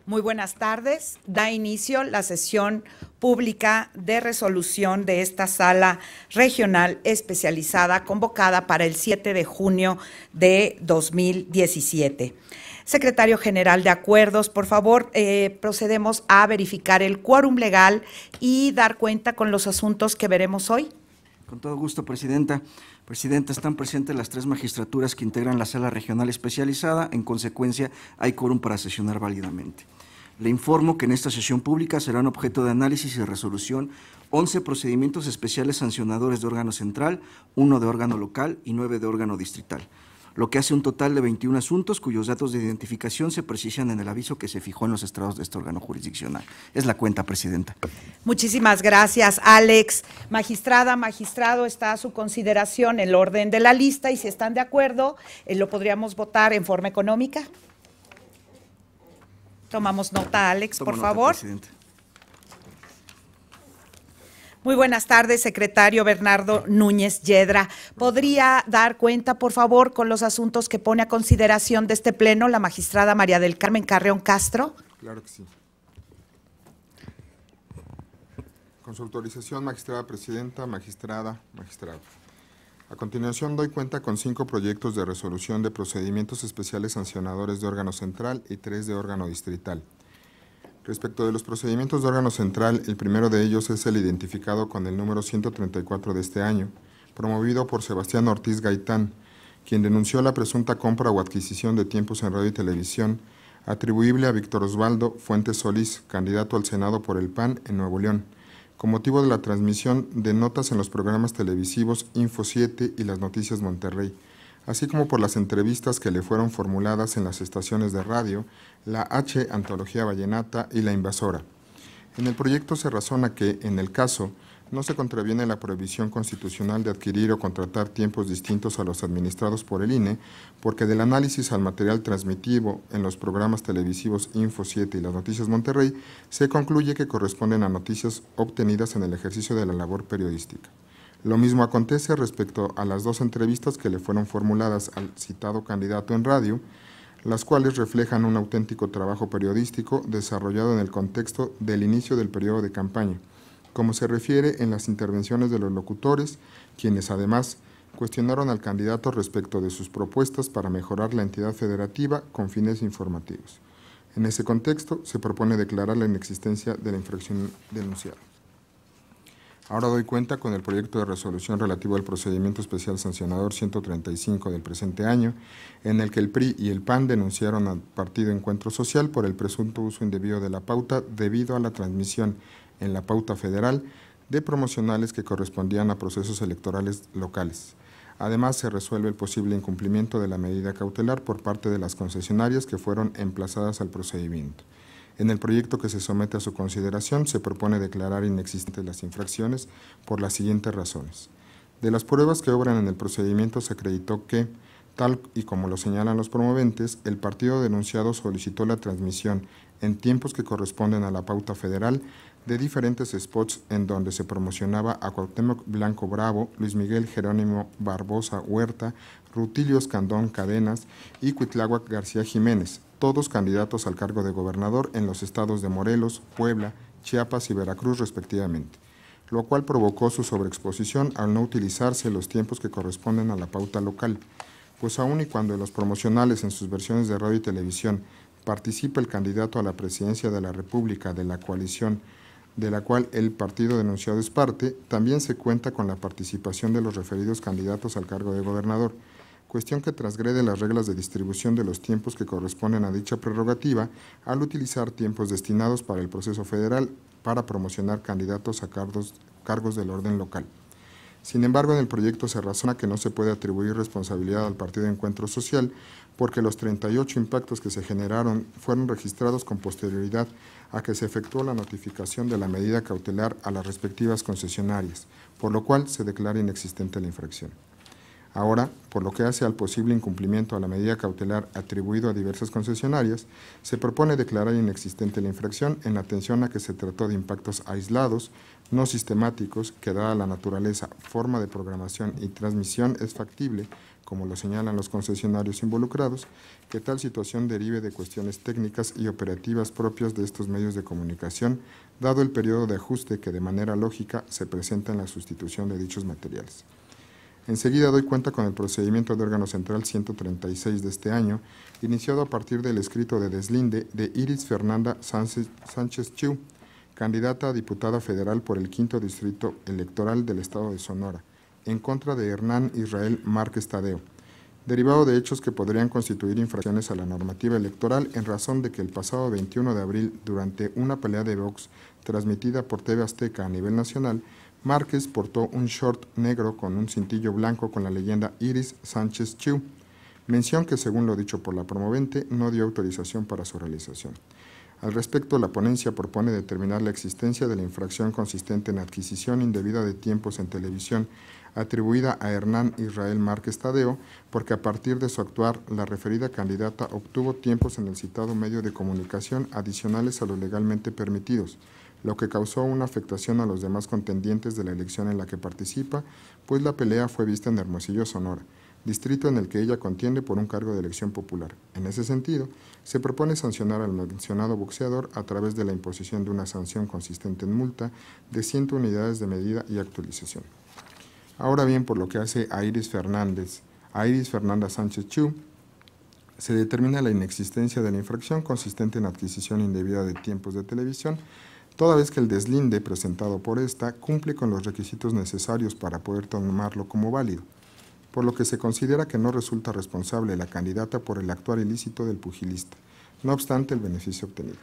Muy buenas tardes. Da inicio la sesión pública de resolución de esta sala regional especializada convocada para el 7 de junio de 2017. Secretario General de Acuerdos, por favor, procedemos a verificar el quórum legal y dar cuenta con los asuntos que veremos hoy. Con todo gusto, Presidenta. Presidenta, están presentes las 3 magistraturas que integran la sala regional especializada. En consecuencia, hay quórum para sesionar válidamente. Le informo que en esta sesión pública serán objeto de análisis y resolución 11 procedimientos especiales sancionadores de órgano central, 1 de órgano local y 9 de órgano distrital, lo que hace un total de 21 asuntos cuyos datos de identificación se precisan en el aviso que se fijó en los estrados de este órgano jurisdiccional. Es la cuenta, Presidenta. Muchísimas gracias, Alex. Magistrada, magistrado, está a su consideración el orden de la lista y si están de acuerdo, lo podríamos votar en forma económica. Tomamos nota, Alex, por favor. Presidenta. Muy buenas tardes, secretario Bernardo Núñez Yedra. ¿Podría dar cuenta, por favor, con los asuntos que pone a consideración de este pleno la magistrada María del Carmen Carreón Castro? Claro que sí. Con su autorización, magistrada presidenta, magistrado. A continuación doy cuenta con 5 proyectos de resolución de procedimientos especiales sancionadores de órgano central y 3 de órgano distrital. Respecto de los procedimientos de órgano central, el primero de ellos es el identificado con el número 134 de este año, promovido por Sebastián Ortiz Gaitán, quien denunció la presunta compra o adquisición de tiempos en radio y televisión atribuible a Víctor Osvaldo Fuentes Solís, candidato al Senado por el PAN en Nuevo León, con motivo de la transmisión de notas en los programas televisivos Info 7 y Las Noticias Monterrey, así como por las entrevistas que le fueron formuladas en las estaciones de radio, la H, Antología Vallenata y La Invasora. En el proyecto se razona que, en el caso, no se contraviene la prohibición constitucional de adquirir o contratar tiempos distintos a los administrados por el INE, porque del análisis al material transmitido en los programas televisivos Info 7 y Las Noticias Monterrey, se concluye que corresponden a noticias obtenidas en el ejercicio de la labor periodística. Lo mismo acontece respecto a las 2 entrevistas que le fueron formuladas al citado candidato en radio, las cuales reflejan un auténtico trabajo periodístico desarrollado en el contexto del inicio del periodo de campaña, como se refiere en las intervenciones de los locutores, quienes además cuestionaron al candidato respecto de sus propuestas para mejorar la entidad federativa con fines informativos. En ese contexto, se propone declarar la inexistencia de la infracción denunciada. Ahora doy cuenta con el proyecto de resolución relativo al procedimiento especial sancionador 135 del presente año, en el que el PRI y el PAN denunciaron al Partido Encuentro Social por el presunto uso indebido de la pauta debido a la transmisión en la pauta federal de promocionales que correspondían a procesos electorales locales. Además, se resuelve el posible incumplimiento de la medida cautelar por parte de las concesionarias que fueron emplazadas al procedimiento. En el proyecto que se somete a su consideración se propone declarar inexistentes las infracciones por las siguientes razones. De las pruebas que obran en el procedimiento se acreditó que, tal y como lo señalan los promoventes, el partido denunciado solicitó la transmisión en tiempos que corresponden a la pauta federal de diferentes spots en donde se promocionaba a Cuauhtémoc Blanco Bravo, Luis Miguel Jerónimo Barbosa Huerta, Rutilio Escandón Cadenas y Cuitláhuac García Jiménez, todos candidatos al cargo de gobernador en los estados de Morelos, Puebla, Chiapas y Veracruz respectivamente, lo cual provocó su sobreexposición al no utilizarse los tiempos que corresponden a la pauta local, pues aun y cuando en los promocionales en sus versiones de radio y televisión participa el candidato a la presidencia de la República de la coalición de la cual el partido denunciado es parte, también se cuenta con la participación de los referidos candidatos al cargo de gobernador, cuestión que transgrede las reglas de distribución de los tiempos que corresponden a dicha prerrogativa al utilizar tiempos destinados para el proceso federal para promocionar candidatos a cargos del orden local. Sin embargo, en el proyecto se razona que no se puede atribuir responsabilidad al Partido Encuentro Social porque los 38 impactos que se generaron fueron registrados con posterioridad a que se efectuó la notificación de la medida cautelar a las respectivas concesionarias, por lo cual se declara inexistente la infracción. Ahora, por lo que hace al posible incumplimiento a la medida cautelar atribuido a diversas concesionarias, se propone declarar inexistente la infracción en atención a que se trató de impactos aislados, no sistemáticos, que dada la naturaleza, forma de programación y transmisión es factible como lo señalan los concesionarios involucrados, que tal situación derive de cuestiones técnicas y operativas propias de estos medios de comunicación, dado el periodo de ajuste que de manera lógica se presenta en la sustitución de dichos materiales. Enseguida doy cuenta con el procedimiento de órgano central 136 de este año, iniciado a partir del escrito de deslinde de Iris Fernanda Sánchez Chiu, candidata a diputada federal por el 5º Distrito Electoral del Estado de Sonora, en contra de Hernán Israel Márquez Tadeo, derivado de hechos que podrían constituir infracciones a la normativa electoral en razón de que el pasado 21 de abril, durante una pelea de box transmitida por TV Azteca a nivel nacional, Márquez portó un short negro con un cintillo blanco con la leyenda Iris Sánchez Chiu, mención que, según lo dicho por la promovente, no dio autorización para su realización. Al respecto, la ponencia propone determinar la existencia de la infracción consistente en adquisición indebida de tiempos en televisión atribuida a Hernán Israel Márquez Tadeo, porque a partir de su actuar, la referida candidata obtuvo tiempos en el citado medio de comunicación adicionales a los legalmente permitidos, lo que causó una afectación a los demás contendientes de la elección en la que participa, pues la pelea fue vista en Hermosillo, Sonora, distrito en el que ella contiende por un cargo de elección popular. En ese sentido, se propone sancionar al mencionado boxeador a través de la imposición de una sanción consistente en multa de 100 unidades de medida y actualización. Ahora bien, por lo que hace a Iris Fernanda Sánchez Chiu, se determina la inexistencia de la infracción consistente en adquisición indebida de tiempos de televisión, toda vez que el deslinde presentado por esta cumple con los requisitos necesarios para poder tomarlo como válido, por lo que se considera que no resulta responsable la candidata por el actuar ilícito del pugilista, no obstante el beneficio obtenido.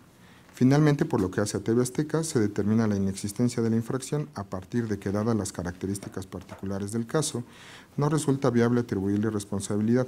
Finalmente, por lo que hace a TV Azteca, se determina la inexistencia de la infracción a partir de que, dadas las características particulares del caso, no resulta viable atribuirle responsabilidad,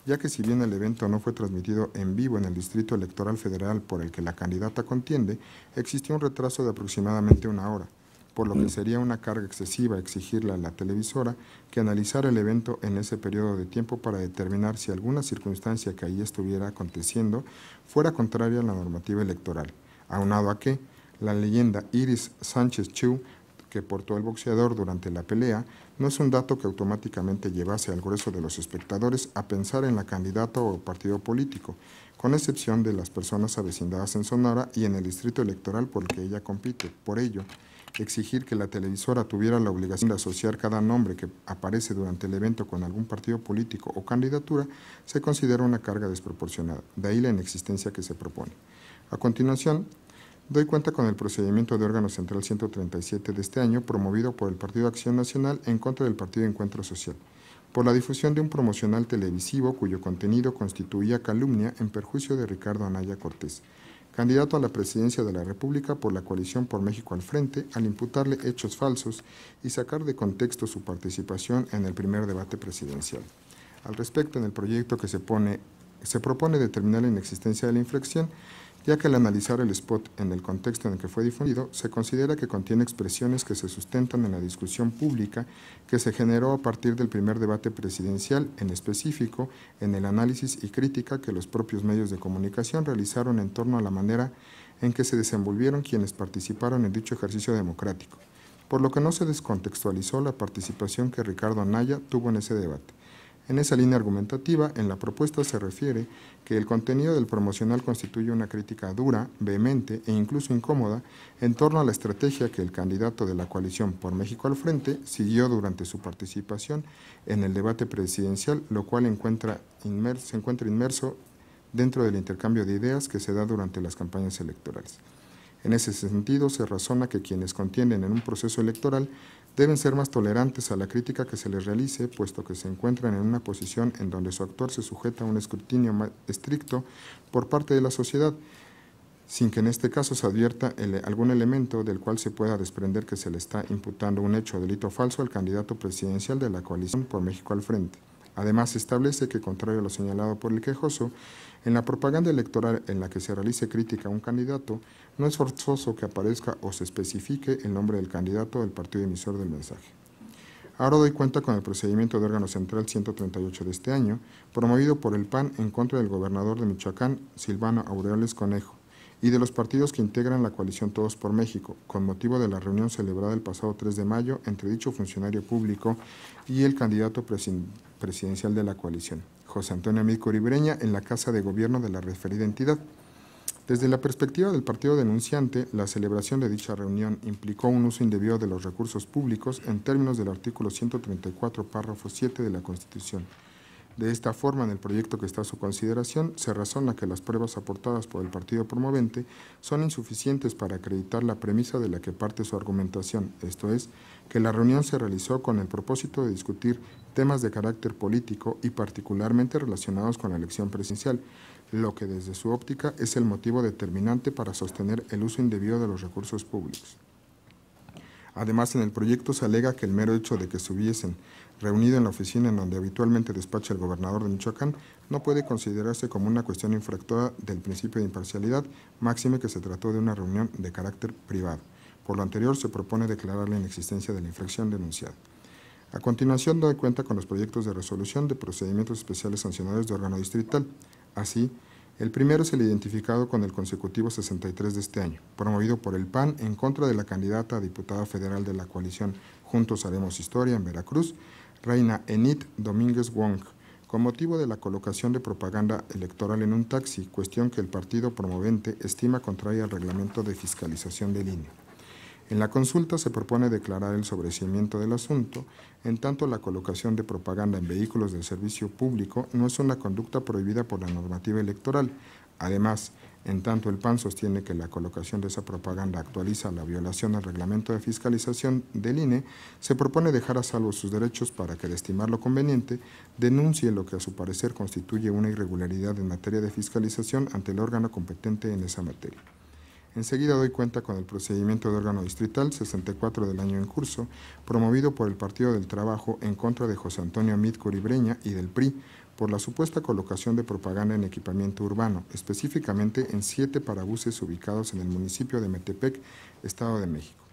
ya que si bien el evento no fue transmitido en vivo en el Distrito Electoral Federal por el que la candidata contiende, existió un retraso de aproximadamente 1 hora, por lo que sería una carga excesiva exigirle a la televisora que analizara el evento en ese periodo de tiempo para determinar si alguna circunstancia que ahí estuviera aconteciendo fuera contraria a la normativa electoral, aunado a que la leyenda Iris Sánchez Chiu que portó el boxeador durante la pelea no es un dato que automáticamente llevase al grueso de los espectadores a pensar en la candidata o partido político, con excepción de las personas avecindadas en Sonora y en el distrito electoral por el que ella compite. Por ello, exigir que la televisora tuviera la obligación de asociar cada nombre que aparece durante el evento con algún partido político o candidatura se considera una carga desproporcionada, de ahí la inexistencia que se propone. A continuación, doy cuenta con el procedimiento de órgano central 137 de este año, promovido por el Partido Acción Nacional en contra del Partido Encuentro Social, por la difusión de un promocional televisivo cuyo contenido constituía calumnia en perjuicio de Ricardo Anaya Cortés, candidato a la presidencia de la República por la coalición Por México al Frente, al imputarle hechos falsos y sacar de contexto su participación en el primer debate presidencial. Al respecto, en el proyecto que se propone determinar la inexistencia de la infracción, ya que al analizar el spot en el contexto en el que fue difundido, se considera que contiene expresiones que se sustentan en la discusión pública que se generó a partir del primer debate presidencial, en específico en el análisis y crítica que los propios medios de comunicación realizaron en torno a la manera en que se desenvolvieron quienes participaron en dicho ejercicio democrático, por lo que no se descontextualizó la participación que Ricardo Anaya tuvo en ese debate. En esa línea argumentativa, en la propuesta se refiere que el contenido del promocional constituye una crítica dura, vehemente e incluso incómoda en torno a la estrategia que el candidato de la coalición Por México al Frente siguió durante su participación en el debate presidencial, lo cual se encuentra inmerso dentro del intercambio de ideas que se da durante las campañas electorales. En ese sentido, se razona que quienes contienden en un proceso electoral deben ser más tolerantes a la crítica que se les realice, puesto que se encuentran en una posición en donde su actuar se sujeta a un escrutinio más estricto por parte de la sociedad, sin que en este caso se advierta algún elemento del cual se pueda desprender que se le está imputando un hecho o delito falso al candidato presidencial de la coalición Por México al Frente. Además, se establece que, contrario a lo señalado por el quejoso, en la propaganda electoral en la que se realice crítica a un candidato, no es forzoso que aparezca o se especifique el nombre del candidato o del partido emisor del mensaje. Ahora doy cuenta con el procedimiento de órgano central 138 de este año, promovido por el PAN en contra del gobernador de Michoacán, Silvano Aureoles Conejo, y de los partidos que integran la coalición Todos por México, con motivo de la reunión celebrada el pasado 3 de mayo entre dicho funcionario público y el candidato presidencial de la coalición, José Antonio Meade Curi-Breña, en la Casa de Gobierno de la referida entidad. Desde la perspectiva del partido denunciante, la celebración de dicha reunión implicó un uso indebido de los recursos públicos en términos del artículo 134, párrafo 7 de la Constitución. De esta forma, en el proyecto que está a su consideración, se razona que las pruebas aportadas por el partido promovente son insuficientes para acreditar la premisa de la que parte su argumentación, esto es, que la reunión se realizó con el propósito de discutir temas de carácter político y particularmente relacionados con la elección presidencial, lo que desde su óptica es el motivo determinante para sostener el uso indebido de los recursos públicos. Además, en el proyecto se alega que el mero hecho de que se hubiesen reunido en la oficina en donde habitualmente despacha el gobernador de Michoacán no puede considerarse como una cuestión infractora del principio de imparcialidad, máxime que se trató de una reunión de carácter privado. Por lo anterior, se propone declarar la inexistencia de la infracción denunciada. A continuación, doy cuenta con los proyectos de resolución de procedimientos especiales sancionadores de órgano distrital. Así, el primero es el identificado con el consecutivo 63 de este año, promovido por el PAN en contra de la candidata a diputada federal de la coalición Juntos Haremos Historia en Veracruz, Reina Enid Domínguez Wong, con motivo de la colocación de propaganda electoral en un taxi, cuestión que el partido promovente estima contraria al reglamento de fiscalización del INE. En la consulta se propone declarar el sobreseimiento del asunto, en tanto la colocación de propaganda en vehículos del servicio público no es una conducta prohibida por la normativa electoral. Además, en tanto el PAN sostiene que la colocación de esa propaganda actualiza la violación al reglamento de fiscalización del INE, se propone dejar a salvo sus derechos para que, de estimarlo conveniente, denuncie lo que a su parecer constituye una irregularidad en materia de fiscalización ante el órgano competente en esa materia. Enseguida doy cuenta con el procedimiento de órgano distrital 64 del año en curso, promovido por el Partido del Trabajo en contra de José Antonio Meade Curi-Breña y del PRI, por la supuesta colocación de propaganda en equipamiento urbano, específicamente en 7 parabuses ubicados en el municipio de Metepec, Estado de México.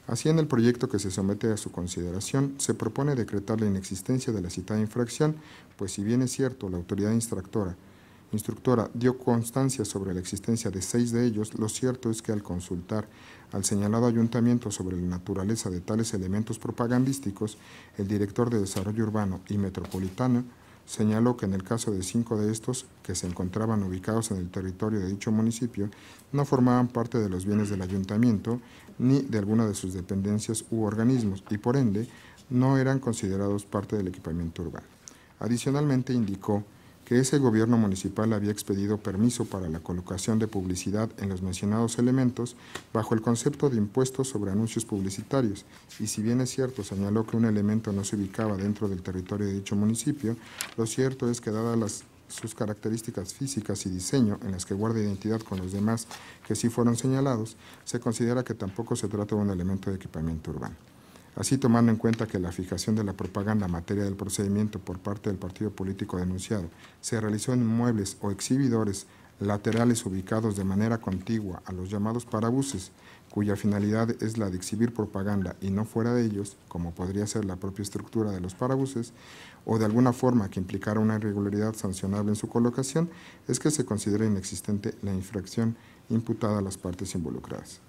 Así, en el proyecto que se somete a su consideración, se propone decretar la inexistencia de la citada infracción, pues si bien es cierto, la autoridad instructora dio constancia sobre la existencia de 6 de ellos, lo cierto es que al consultar al señalado ayuntamiento sobre la naturaleza de tales elementos propagandísticos, el director de Desarrollo Urbano y Metropolitano señaló que en el caso de 5 de estos, que se encontraban ubicados en el territorio de dicho municipio, no formaban parte de los bienes del ayuntamiento ni de alguna de sus dependencias u organismos y por ende no eran considerados parte del equipamiento urbano. Adicionalmente indicó que ese gobierno municipal había expedido permiso para la colocación de publicidad en los mencionados elementos bajo el concepto de impuestos sobre anuncios publicitarios, y si bien es cierto, señaló que un elemento no se ubicaba dentro del territorio de dicho municipio, lo cierto es que dadas sus características físicas y diseño, en las que guarda identidad con los demás que sí fueron señalados, se considera que tampoco se trata de un elemento de equipamiento urbano. Así, tomando en cuenta que la fijación de la propaganda en materia del procedimiento por parte del partido político denunciado se realizó en inmuebles o exhibidores laterales ubicados de manera contigua a los llamados parabuses, cuya finalidad es la de exhibir propaganda y no fuera de ellos, como podría ser la propia estructura de los parabuses, o de alguna forma que implicara una irregularidad sancionable en su colocación, es que se considera inexistente la infracción imputada a las partes involucradas.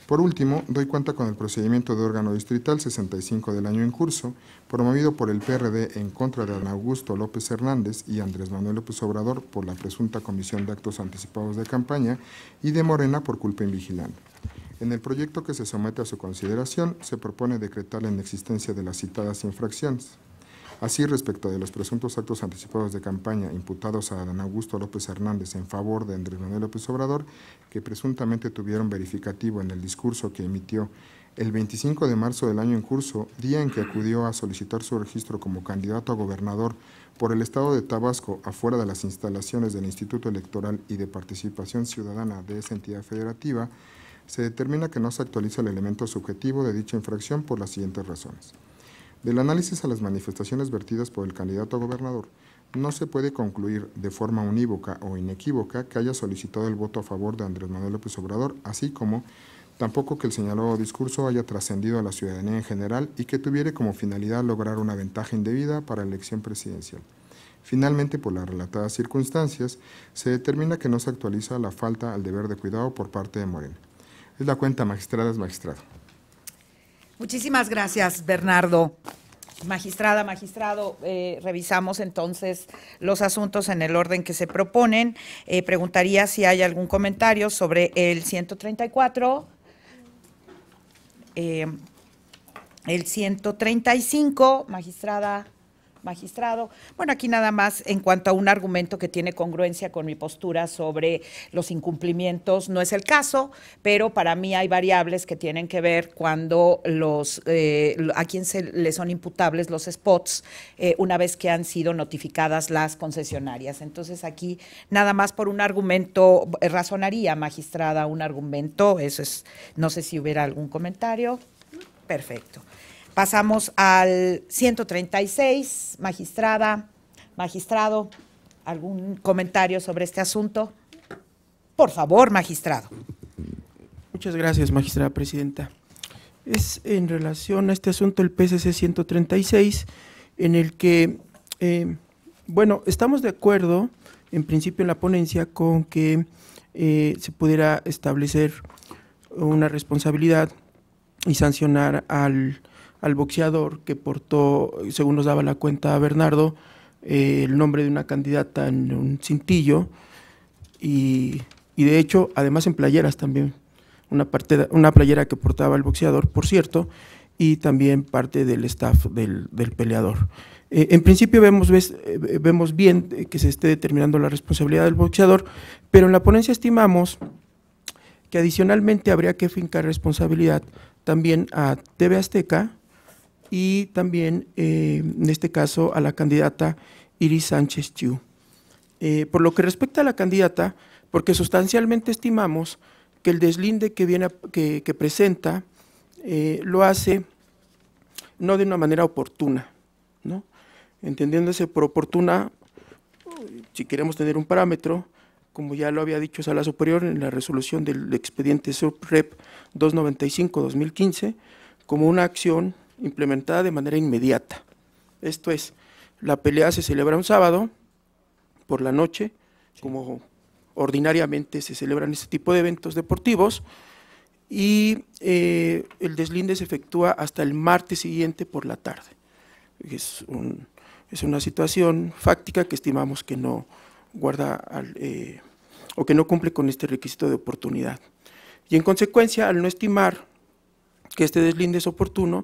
Por último, doy cuenta con el procedimiento de órgano distrital 65 del año en curso, promovido por el PRD en contra de Adán Augusto López Hernández y Andrés Manuel López Obrador por la presunta comisión de actos anticipados de campaña y de Morena por culpa invigilante. En el proyecto que se somete a su consideración, se propone decretar la inexistencia de las citadas infracciones. Así, respecto de los presuntos actos anticipados de campaña imputados a Adán Augusto López Hernández en favor de Andrés Manuel López Obrador, que presuntamente tuvieron verificativo en el discurso que emitió el 25 de marzo del año en curso, día en que acudió a solicitar su registro como candidato a gobernador por el estado de Tabasco afuera de las instalaciones del Instituto Electoral y de Participación Ciudadana de esa entidad federativa, se determina que no se actualiza el elemento subjetivo de dicha infracción por las siguientes razones. Del análisis a las manifestaciones vertidas por el candidato a gobernador, no se puede concluir de forma unívoca o inequívoca que haya solicitado el voto a favor de Andrés Manuel López Obrador, así como tampoco que el señalado discurso haya trascendido a la ciudadanía en general y que tuviera como finalidad lograr una ventaja indebida para la elección presidencial. Finalmente, por las relatadas circunstancias, se determina que no se actualiza la falta al deber de cuidado por parte de Morena. Es la cuenta, magistradas, magistrado. Muchísimas gracias, Bernardo. Magistrada, magistrado, revisamos entonces los asuntos en el orden que se proponen. Preguntaría si hay algún comentario sobre el 134, el 135, magistrada, magistrado. Bueno, aquí nada más en cuanto a un argumento que tiene congruencia con mi postura sobre los incumplimientos, no es el caso, pero para mí hay variables que tienen que ver cuando a quién se le son imputables los spots una vez que han sido notificadas las concesionarias. Entonces aquí nada más por un argumento, razonaría, magistrada, un argumento, eso es, no sé si hubiera algún comentario. Perfecto. Pasamos al 136, magistrada, magistrado, ¿algún comentario sobre este asunto? Por favor, magistrado. Muchas gracias, magistrada presidenta. Es en relación a este asunto el PCC 136, en el que, bueno, estamos de acuerdo, en principio en la ponencia, con que se pudiera establecer una responsabilidad y sancionar al boxeador que portó, según nos daba la cuenta Bernardo, el nombre de una candidata en un cintillo y de hecho, además en playeras también, una playera que portaba el boxeador, por cierto, y también parte del staff del peleador. En principio vemos bien que se esté determinando la responsabilidad del boxeador, pero en la ponencia estimamos que adicionalmente habría que fincar responsabilidad también a TV Azteca, y también, en este caso, a la candidata Iris Sánchez Chiu. Por lo que respecta a la candidata, porque sustancialmente estimamos que el deslinde que presenta lo hace no de una manera oportuna, ¿no? Entendiéndose por oportuna, si queremos tener un parámetro, como ya lo había dicho Sala Superior en la resolución del expediente SURREP 295-2015, como una acción implementada de manera inmediata. Esto es, la pelea se celebra un sábado por la noche, como ordinariamente se celebran este tipo de eventos deportivos, y el deslinde se efectúa hasta el martes siguiente por la tarde. Es una situación fáctica que estimamos que no guarda o que no cumple con este requisito de oportunidad. Y en consecuencia, al no estimar que este deslinde es oportuno,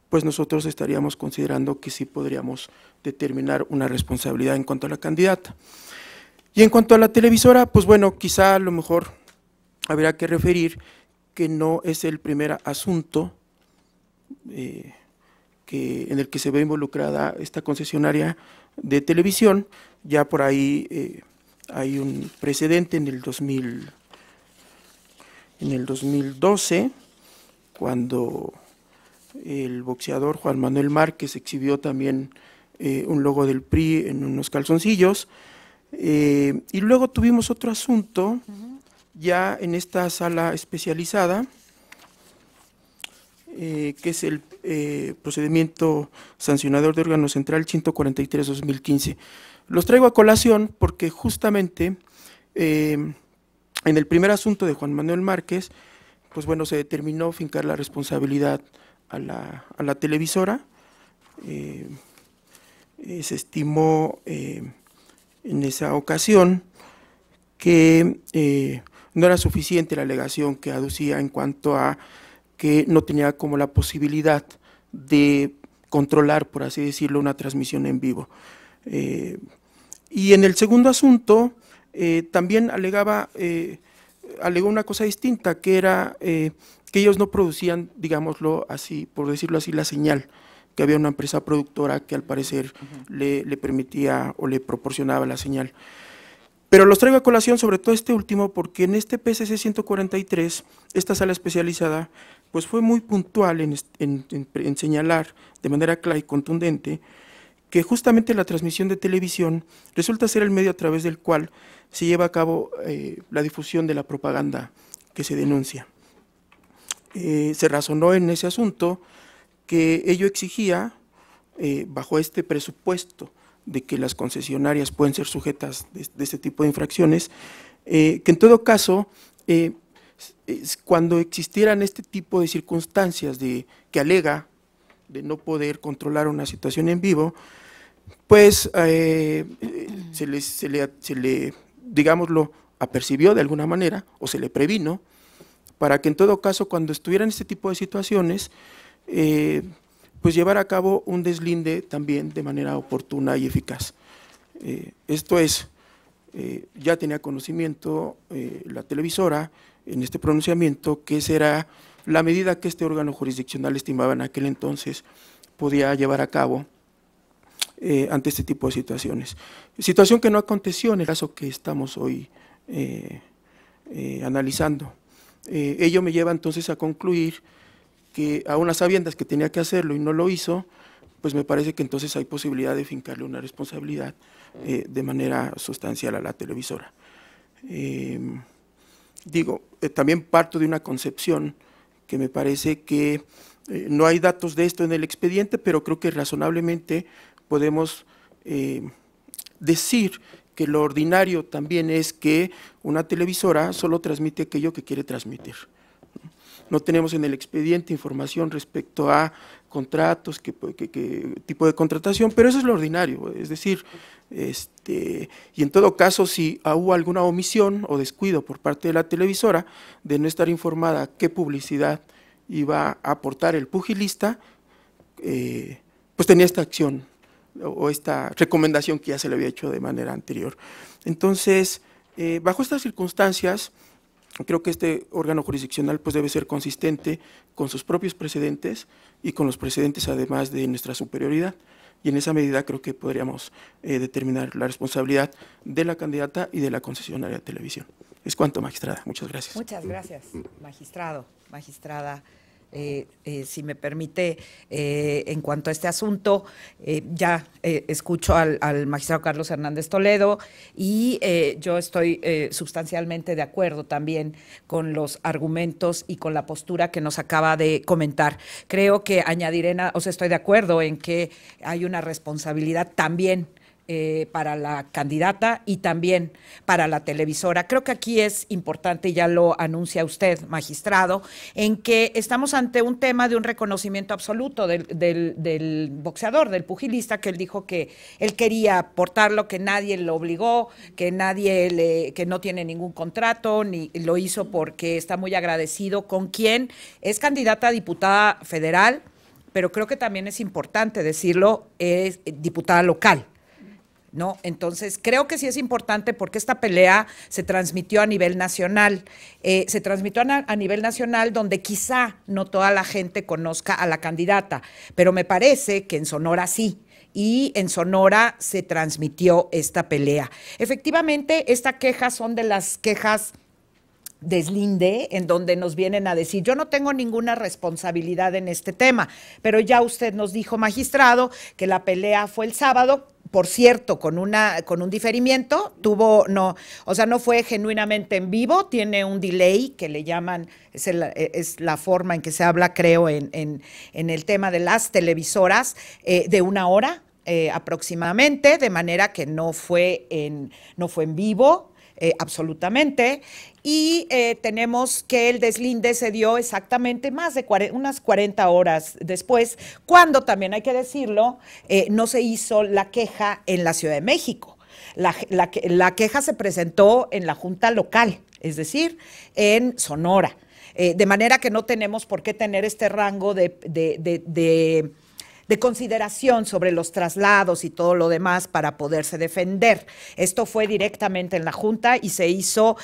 pues nosotros estaríamos considerando que sí podríamos determinar una responsabilidad en cuanto a la candidata. Y en cuanto a la televisora, pues bueno, quizá a lo mejor habría que referir que no es el primer asunto en el que se ve involucrada esta concesionaria de televisión. Ya por ahí hay un precedente en el 2012, cuando el boxeador Juan Manuel Márquez exhibió también un logo del PRI en unos calzoncillos, y luego tuvimos otro asunto ya en esta sala especializada, que es el procedimiento sancionador de órgano central 143-2015. Los traigo a colación porque justamente en el primer asunto de Juan Manuel Márquez, pues bueno, se determinó fincar la responsabilidad a la televisora. Se estimó en esa ocasión que no era suficiente la alegación que aducía en cuanto a que no tenía como la posibilidad de controlar, por así decirlo, una transmisión en vivo. Y en el segundo asunto también alegó una cosa distinta, que era que ellos no producían, digámoslo así, por decirlo así, la señal, que había una empresa productora que al parecer le permitía o le proporcionaba la señal. Pero los traigo a colación sobre todo este último porque en este PCC 143, esta sala especializada, pues fue muy puntual en señalar de manera clara y contundente que justamente la transmisión de televisión resulta ser el medio a través del cual se lleva a cabo la difusión de la propaganda que se denuncia. Se razonó en ese asunto que ello exigía, bajo este presupuesto de que las concesionarias pueden ser sujetas de este tipo de infracciones, que en todo caso, cuando existieran este tipo de circunstancias que alega de no poder controlar una situación en vivo, pues se le, digámoslo, apercibió de alguna manera o se le previno para que en todo caso cuando estuvieran este tipo de situaciones, pues llevar a cabo un deslinde también de manera oportuna y eficaz. Esto es, ya tenía conocimiento la televisora en este pronunciamiento que esa era la medida que este órgano jurisdiccional estimaba en aquel entonces podía llevar a cabo ante este tipo de situaciones. Situación que no aconteció en el caso que estamos hoy analizando. Ello me lleva entonces a concluir que a unas sabiendas que tenía que hacerlo y no lo hizo, pues me parece que entonces hay posibilidad de fincarle una responsabilidad de manera sustancial a la televisora. También parto de una concepción que me parece que no hay datos de esto en el expediente, pero creo que razonablemente podemos decir que lo ordinario también es que una televisora solo transmite aquello que quiere transmitir. No tenemos en el expediente información respecto a contratos, qué tipo de contratación, pero eso es lo ordinario, es decir, y en todo caso, si hubo alguna omisión o descuido por parte de la televisora de no estar informada qué publicidad iba a aportar el pugilista, pues tenía esta acción o esta recomendación que ya se le había hecho de manera anterior. Entonces, bajo estas circunstancias, creo que este órgano jurisdiccional pues debe ser consistente con sus propios precedentes y con los precedentes además de nuestra superioridad, y en esa medida creo que podríamos determinar la responsabilidad de la candidata y de la concesionaria de televisión. Es cuanto, magistrada. Muchas gracias. Muchas gracias, magistrado, magistrada. Si me permite, en cuanto a este asunto, ya escucho al magistrado Carlos Hernández Toledo y yo estoy sustancialmente de acuerdo también con los argumentos y con la postura que nos acaba de comentar. Creo que añadiré, estoy de acuerdo en que hay una responsabilidad también para la candidata y también para la televisora. Creo que aquí es importante, y ya lo anuncia usted, magistrado, en que estamos ante un tema de un reconocimiento absoluto del boxeador, del pugilista, que él dijo que él quería aportarlo, que nadie lo obligó, que que no tiene ningún contrato, ni lo hizo porque está muy agradecido con quien es candidata a diputada federal, pero creo que también es importante decirlo, es diputada local, ¿no? Entonces, creo que sí es importante porque esta pelea se transmitió a nivel nacional. Se transmitió a nivel nacional donde quizá no toda la gente conozca a la candidata, pero me parece que en Sonora sí. Y en Sonora se transmitió esta pelea. Efectivamente, esta queja son de las quejas deslinde, en donde nos vienen a decir, yo no tengo ninguna responsabilidad en este tema, pero ya usted nos dijo, magistrado, que la pelea fue el sábado, por cierto, con un diferimiento, no fue genuinamente en vivo, tiene un delay que le llaman, es la forma en que se habla, creo, en el tema de las televisoras, de 1 hora aproximadamente, de manera que no fue en vivo, absolutamente, y tenemos que el deslinde se dio exactamente unas 40 horas después, cuando también hay que decirlo, no se hizo la queja en la Ciudad de México. La queja se presentó en la Junta Local, es decir, en Sonora, de manera que no tenemos por qué tener este rango de consideración sobre los traslados y todo lo demás para poderse defender. Esto fue directamente en la Junta y se hizo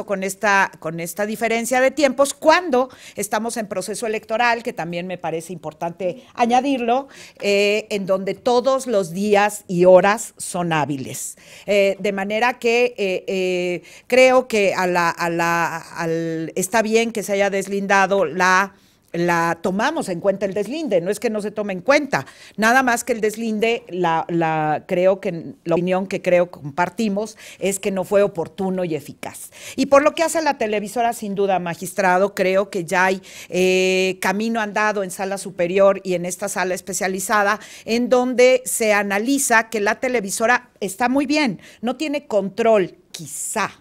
con esta diferencia de tiempos cuando estamos en proceso electoral, que también me parece importante añadirlo, en donde todos los días y horas son hábiles. De manera que creo que está bien que se haya deslindado tomamos en cuenta el deslinde, no es que no se tome en cuenta, nada más que el deslinde, creo que la opinión que creo compartimos es que no fue oportuno y eficaz. Y por lo que hace la televisora, sin duda, magistrado, creo que ya hay camino andado en sala superior y en esta sala especializada, en donde se analiza que la televisora está muy bien, no tiene control, quizá,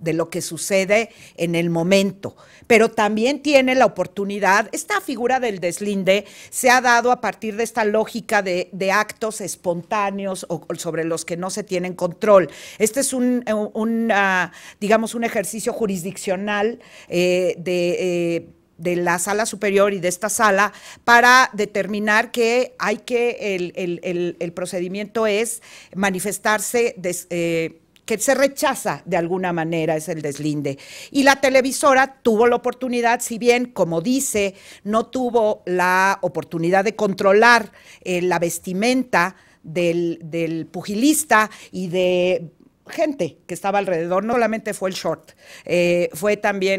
de lo que sucede en el momento, pero también tiene la oportunidad, esta figura del deslinde se ha dado a partir de esta lógica de actos espontáneos o sobre los que no se tienen control. Este es digamos, un ejercicio jurisdiccional de la sala superior y de esta sala para determinar que el procedimiento es manifestarse que se rechaza de alguna manera, es el deslinde. Y la televisora tuvo la oportunidad, si bien, como dice, no tuvo la oportunidad de controlar la vestimenta del pugilista y de gente que estaba alrededor, no solamente fue el short,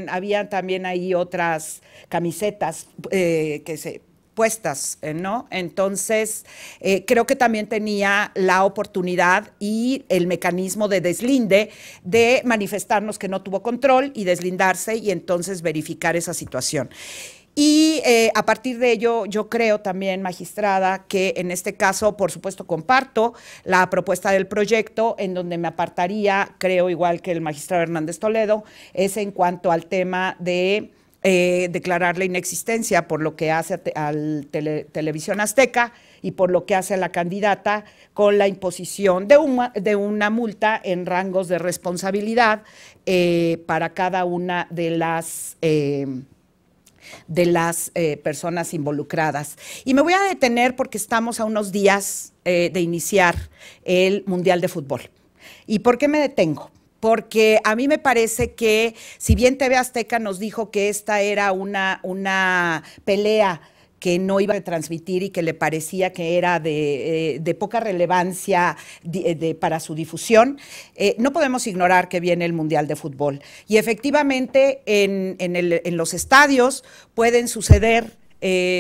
había también ahí otras camisetas puestas, ¿no? Entonces, creo que también tenía la oportunidad y el mecanismo de deslinde de manifestarnos que no tuvo control y deslindarse y entonces verificar esa situación. Y a partir de ello, yo creo también, magistrada, que en este caso, por supuesto, comparto la propuesta del proyecto, en donde me apartaría, creo igual que el magistrado Hernández Toledo, es en cuanto al tema de declarar la inexistencia por lo que hace al Televisión Azteca y por lo que hace a la candidata con la imposición de una multa en rangos de responsabilidad para cada una de las personas involucradas. Y me voy a detener porque estamos a unos días de iniciar el Mundial de Fútbol. ¿Y por qué me detengo? Porque a mí me parece que, si bien TV Azteca nos dijo que esta era una pelea que no iba a transmitir y que le parecía que era de poca relevancia para su difusión, no podemos ignorar que viene el Mundial de Fútbol. Y efectivamente en los estadios pueden suceder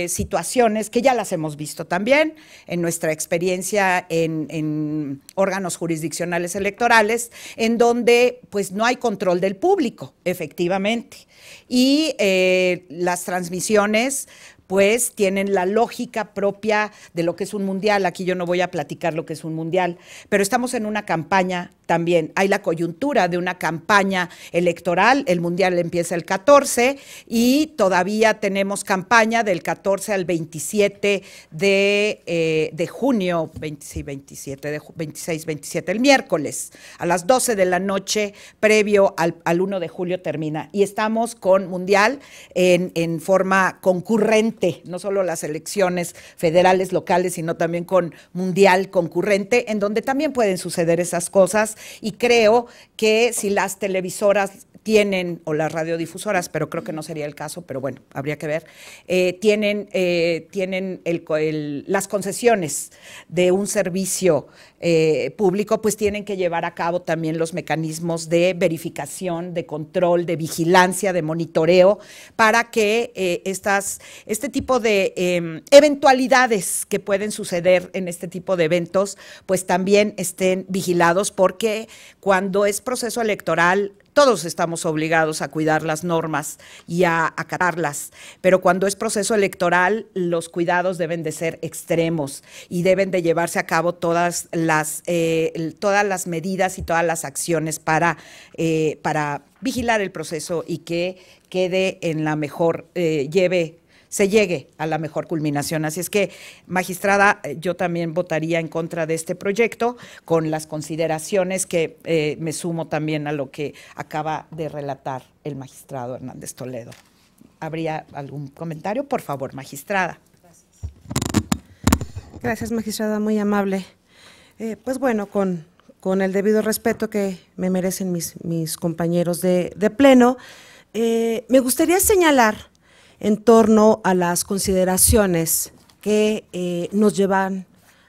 situaciones que ya las hemos visto también en nuestra experiencia en órganos jurisdiccionales electorales, en donde pues no hay control del público, efectivamente. Y las transmisiones pues tienen la lógica propia de lo que es un mundial. Aquí yo no voy a platicar lo que es un mundial, pero estamos en una campaña también. Hay la coyuntura de una campaña electoral, el mundial empieza el 14 y todavía tenemos campaña del 14 al 27 de junio, 26, 27, el miércoles, a las 12 de la noche, previo al 1 de julio termina. Y estamos con mundial en forma concurrente, no solo las elecciones federales, locales, sino también con mundial concurrente, en donde también pueden suceder esas cosas. Y creo que si las televisoras tienen, o las radiodifusoras, pero creo que no sería el caso, pero bueno, habría que ver, tienen las concesiones de un servicio público, pues tienen que llevar a cabo también los mecanismos de verificación, de control, de vigilancia, de monitoreo, para que este tipo de eventualidades que pueden suceder en este tipo de eventos, pues también estén vigilados, porque cuando es proceso electoral, todos estamos obligados a cuidar las normas y a acatarlas, pero cuando es proceso electoral, los cuidados deben de ser extremos y deben de llevarse a cabo todas las medidas y todas las acciones para vigilar el proceso y que quede en la mejor, se llegue a la mejor culminación. Así es que, magistrada, yo también votaría en contra de este proyecto, con las consideraciones que me sumo también a lo que acaba de relatar el magistrado Hernández Toledo. ¿Habría algún comentario? Por favor, magistrada. Gracias, magistrada, muy amable. Pues bueno, con el debido respeto que me merecen mis compañeros de pleno, me gustaría señalar en torno a las consideraciones que nos llevan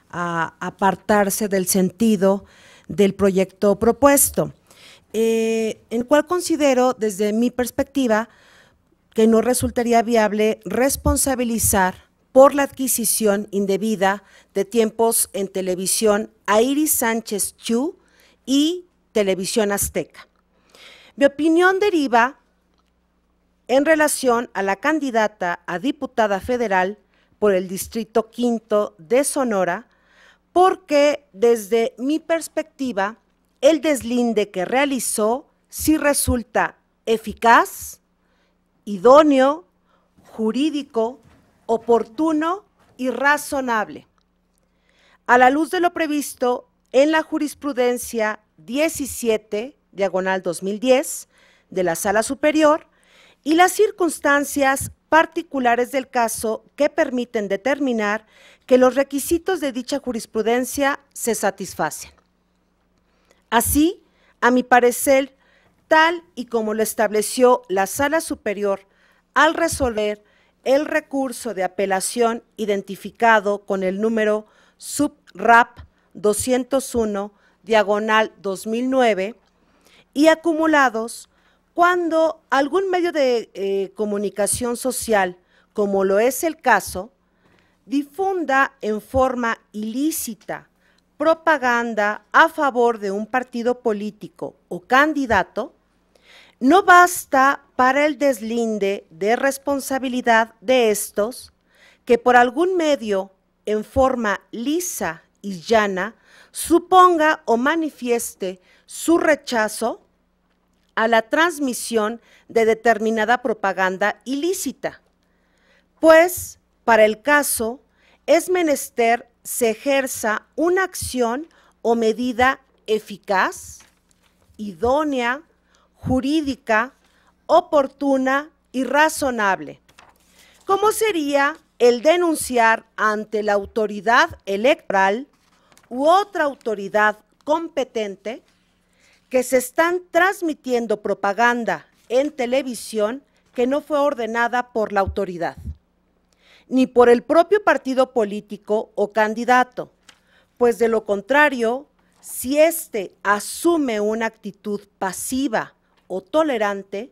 a apartarse del sentido del proyecto propuesto, en el cual considero, desde mi perspectiva, que no resultaría viable responsabilizar por la adquisición indebida de tiempos en televisión a Iris Sánchez Chu y Televisión Azteca. Mi opinión deriva en relación a la candidata a diputada federal por el Distrito Quinto de Sonora, porque desde mi perspectiva, el deslinde que realizó si resulta eficaz, idóneo, jurídico, oportuno y razonable. A la luz de lo previsto en la jurisprudencia 17/2010 de la Sala Superior y las circunstancias particulares del caso que permiten determinar que los requisitos de dicha jurisprudencia se satisfacen. Así, a mi parecer, tal y como lo estableció la Sala Superior al resolver el recurso de apelación identificado con el número SUB-RAP 201/2009 y acumulados cuando algún medio de comunicación social, como lo es el caso, difunda en forma ilícita propaganda a favor de un partido político o candidato, no basta para el deslinde de responsabilidad de estos que por algún medio, en forma lisa y llana, suponga o manifieste su rechazo a la transmisión de determinada propaganda ilícita, pues para el caso es menester se ejerza una acción o medida eficaz, idónea, jurídica, oportuna y razonable. ¿Cómo sería el denunciar ante la autoridad electoral u otra autoridad competente que se están transmitiendo propaganda en televisión que no fue ordenada por la autoridad, ni por el propio partido político o candidato? Pues de lo contrario, si éste asume una actitud pasiva o tolerante,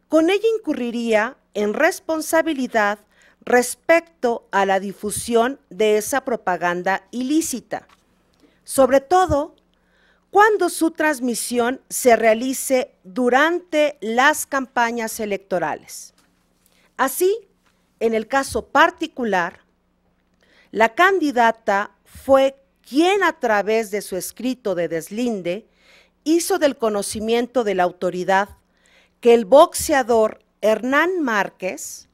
con ella incurriría en responsabilidad respecto a la difusión de esa propaganda ilícita, sobre todo cuando su transmisión se realice durante las campañas electorales. Así, en el caso particular, la candidata fue quien a través de su escrito de deslinde hizo del conocimiento de la autoridad que el boxeador Hernán Márquez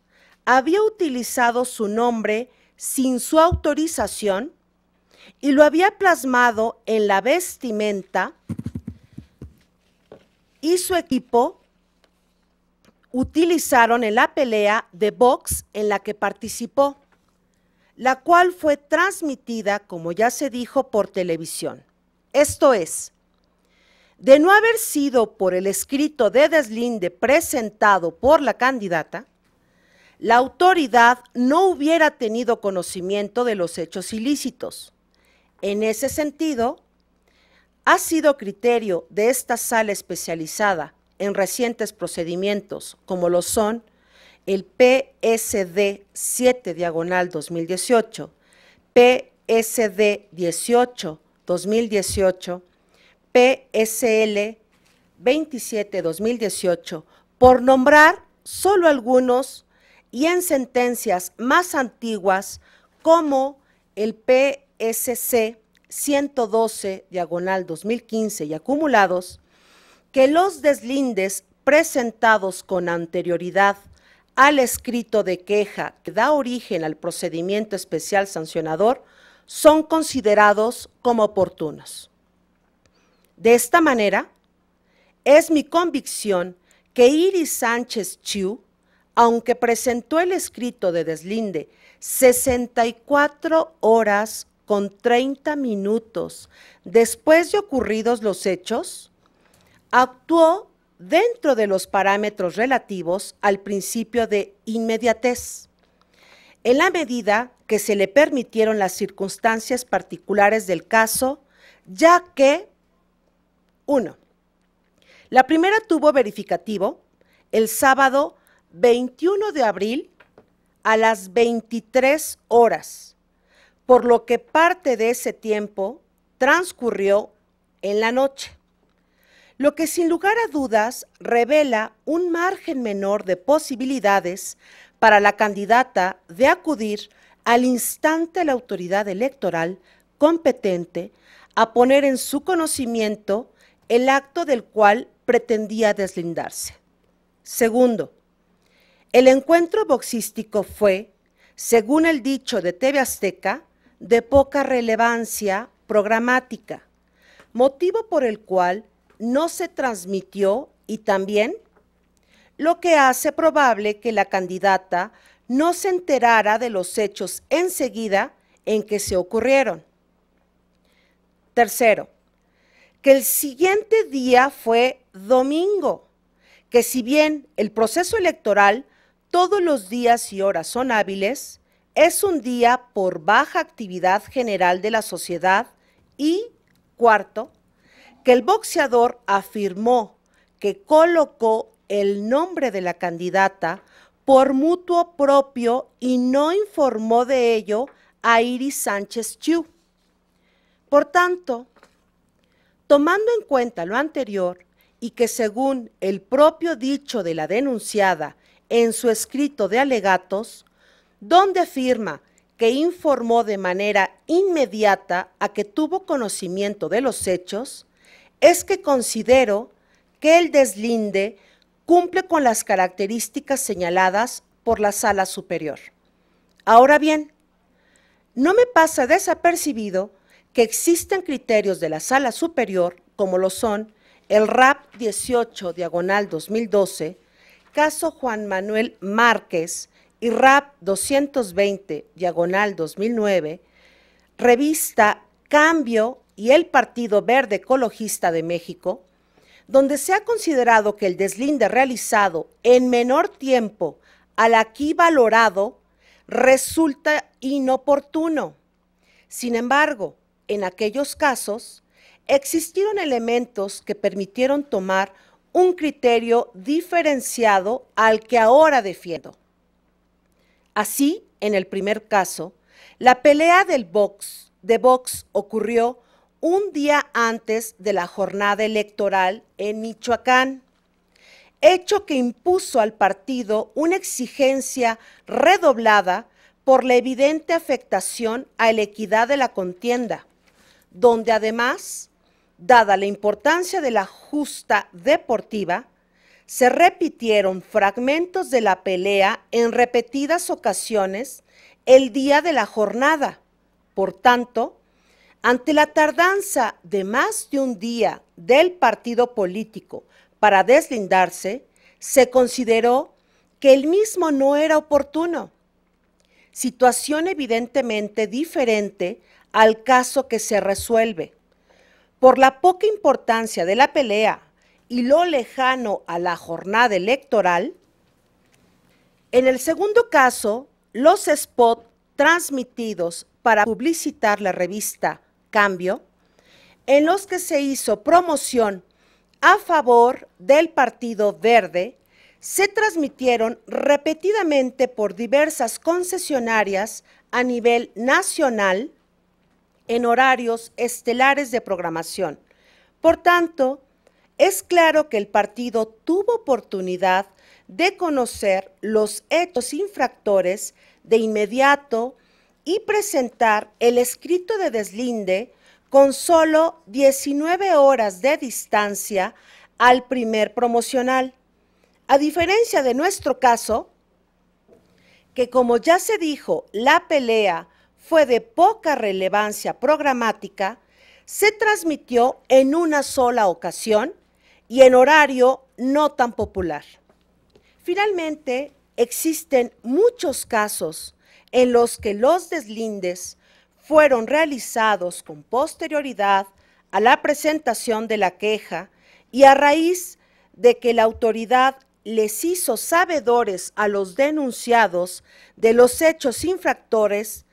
había utilizado su nombre sin su autorización y lo había plasmado en la vestimenta y su equipo utilizaron en la pelea de box en la que participó, la cual fue transmitida, como ya se dijo, por televisión. Esto es, de no haber sido por el escrito de deslinde presentado por la candidata, la autoridad no hubiera tenido conocimiento de los hechos ilícitos. En ese sentido, ha sido criterio de esta sala especializada en recientes procedimientos, como lo son el PSD 7/2018, PSD 18/2018, PSL 27/2018, por nombrar solo algunos, y en sentencias más antiguas como el PSC 112/2015 y acumulados, que los deslindes presentados con anterioridad al escrito de queja que da origen al procedimiento especial sancionador son considerados como oportunos. De esta manera, es mi convicción que Iris Sánchez Chiu, aunque presentó el escrito de deslinde 64 horas con 30 minutos después de ocurridos los hechos, actuó dentro de los parámetros relativos al principio de inmediatez, en la medida que se le permitieron las circunstancias particulares del caso, ya que, 1. La primera tuvo verificativo el sábado 21 de abril a las 23 horas, por lo que parte de ese tiempo transcurrió en la noche, lo que sin lugar a dudas revela un margen menor de posibilidades para la candidata de acudir al instante a la autoridad electoral competente a poner en su conocimiento el acto del cual pretendía deslindarse. Segundo, el encuentro boxístico fue, según el dicho de TV Azteca, de poca relevancia programática, motivo por el cual no se transmitió y también lo que hace probable que la candidata no se enterara de los hechos enseguida en que se ocurrieron. Tercero, que el siguiente día fue domingo, que si bien el proceso electoral todos los días y horas son hábiles, es un día por baja actividad general de la sociedad. Y cuarto, que el boxeador afirmó que colocó el nombre de la candidata por mutuo propio y no informó de ello a Iris Sánchez Chiu. Por tanto, tomando en cuenta lo anterior y que según el propio dicho de la denunciada en su escrito de alegatos, donde afirma que informó de manera inmediata a que tuvo conocimiento de los hechos, es que considero que el deslinde cumple con las características señaladas por la Sala Superior. Ahora bien, no me pasa desapercibido que existen criterios de la Sala Superior, como lo son el RAP 18/2012, caso Juan Manuel Márquez, y RAP 220/2009, revista Cambio y el Partido Verde Ecologista de México, donde se ha considerado que el deslinde realizado en menor tiempo al aquí valorado resulta inoportuno. Sin embargo, en aquellos casos, existieron elementos que permitieron tomar un criterio diferenciado al que ahora defiendo. Así, en el primer caso, la pelea de box ocurrió un día antes de la jornada electoral en Michoacán, hecho que impuso al partido una exigencia redoblada por la evidente afectación a la equidad de la contienda, donde además, dada la importancia de la justa deportiva, se repitieron fragmentos de la pelea en repetidas ocasiones el día de la jornada. Por tanto, ante la tardanza de más de un día del partido político para deslindarse, se consideró que el mismo no era oportuno, situación evidentemente diferente al caso que se resuelve. Por la poca importancia de la pelea y lo lejano a la jornada electoral, en el segundo caso, los spots transmitidos para publicitar la revista Cambio, en los que se hizo promoción a favor del Partido Verde, se transmitieron repetidamente por diversas concesionarias a nivel nacional en horarios estelares de programación. Por tanto, es claro que el partido tuvo oportunidad de conocer los hechos infractores de inmediato y presentar el escrito de deslinde con solo 19 horas de distancia al primer promocional. A diferencia de nuestro caso, que como ya se dijo, la pelea fue de poca relevancia programática, se transmitió en una sola ocasión y en horario no tan popular. Finalmente, existen muchos casos en los que los deslindes fueron realizados con posterioridad a la presentación de la queja y a raíz de que la autoridad les hizo sabedores a los denunciados de los hechos infractores,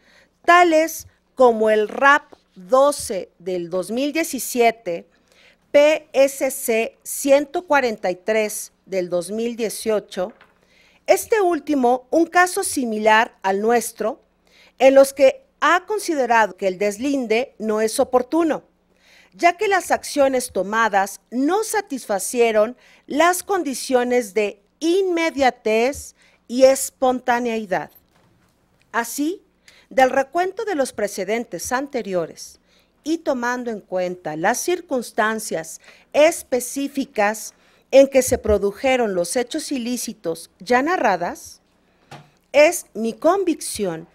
tales como el RAP 12/2017, PSC 143 2018, este último un caso similar al nuestro, en los que ha considerado que el deslinde no es oportuno, ya que las acciones tomadas no satisfacieron las condiciones de inmediatez y espontaneidad. Así, del recuento de los precedentes anteriores y tomando en cuenta las circunstancias específicas en que se produjeron los hechos ilícitos ya narradas, es mi convicción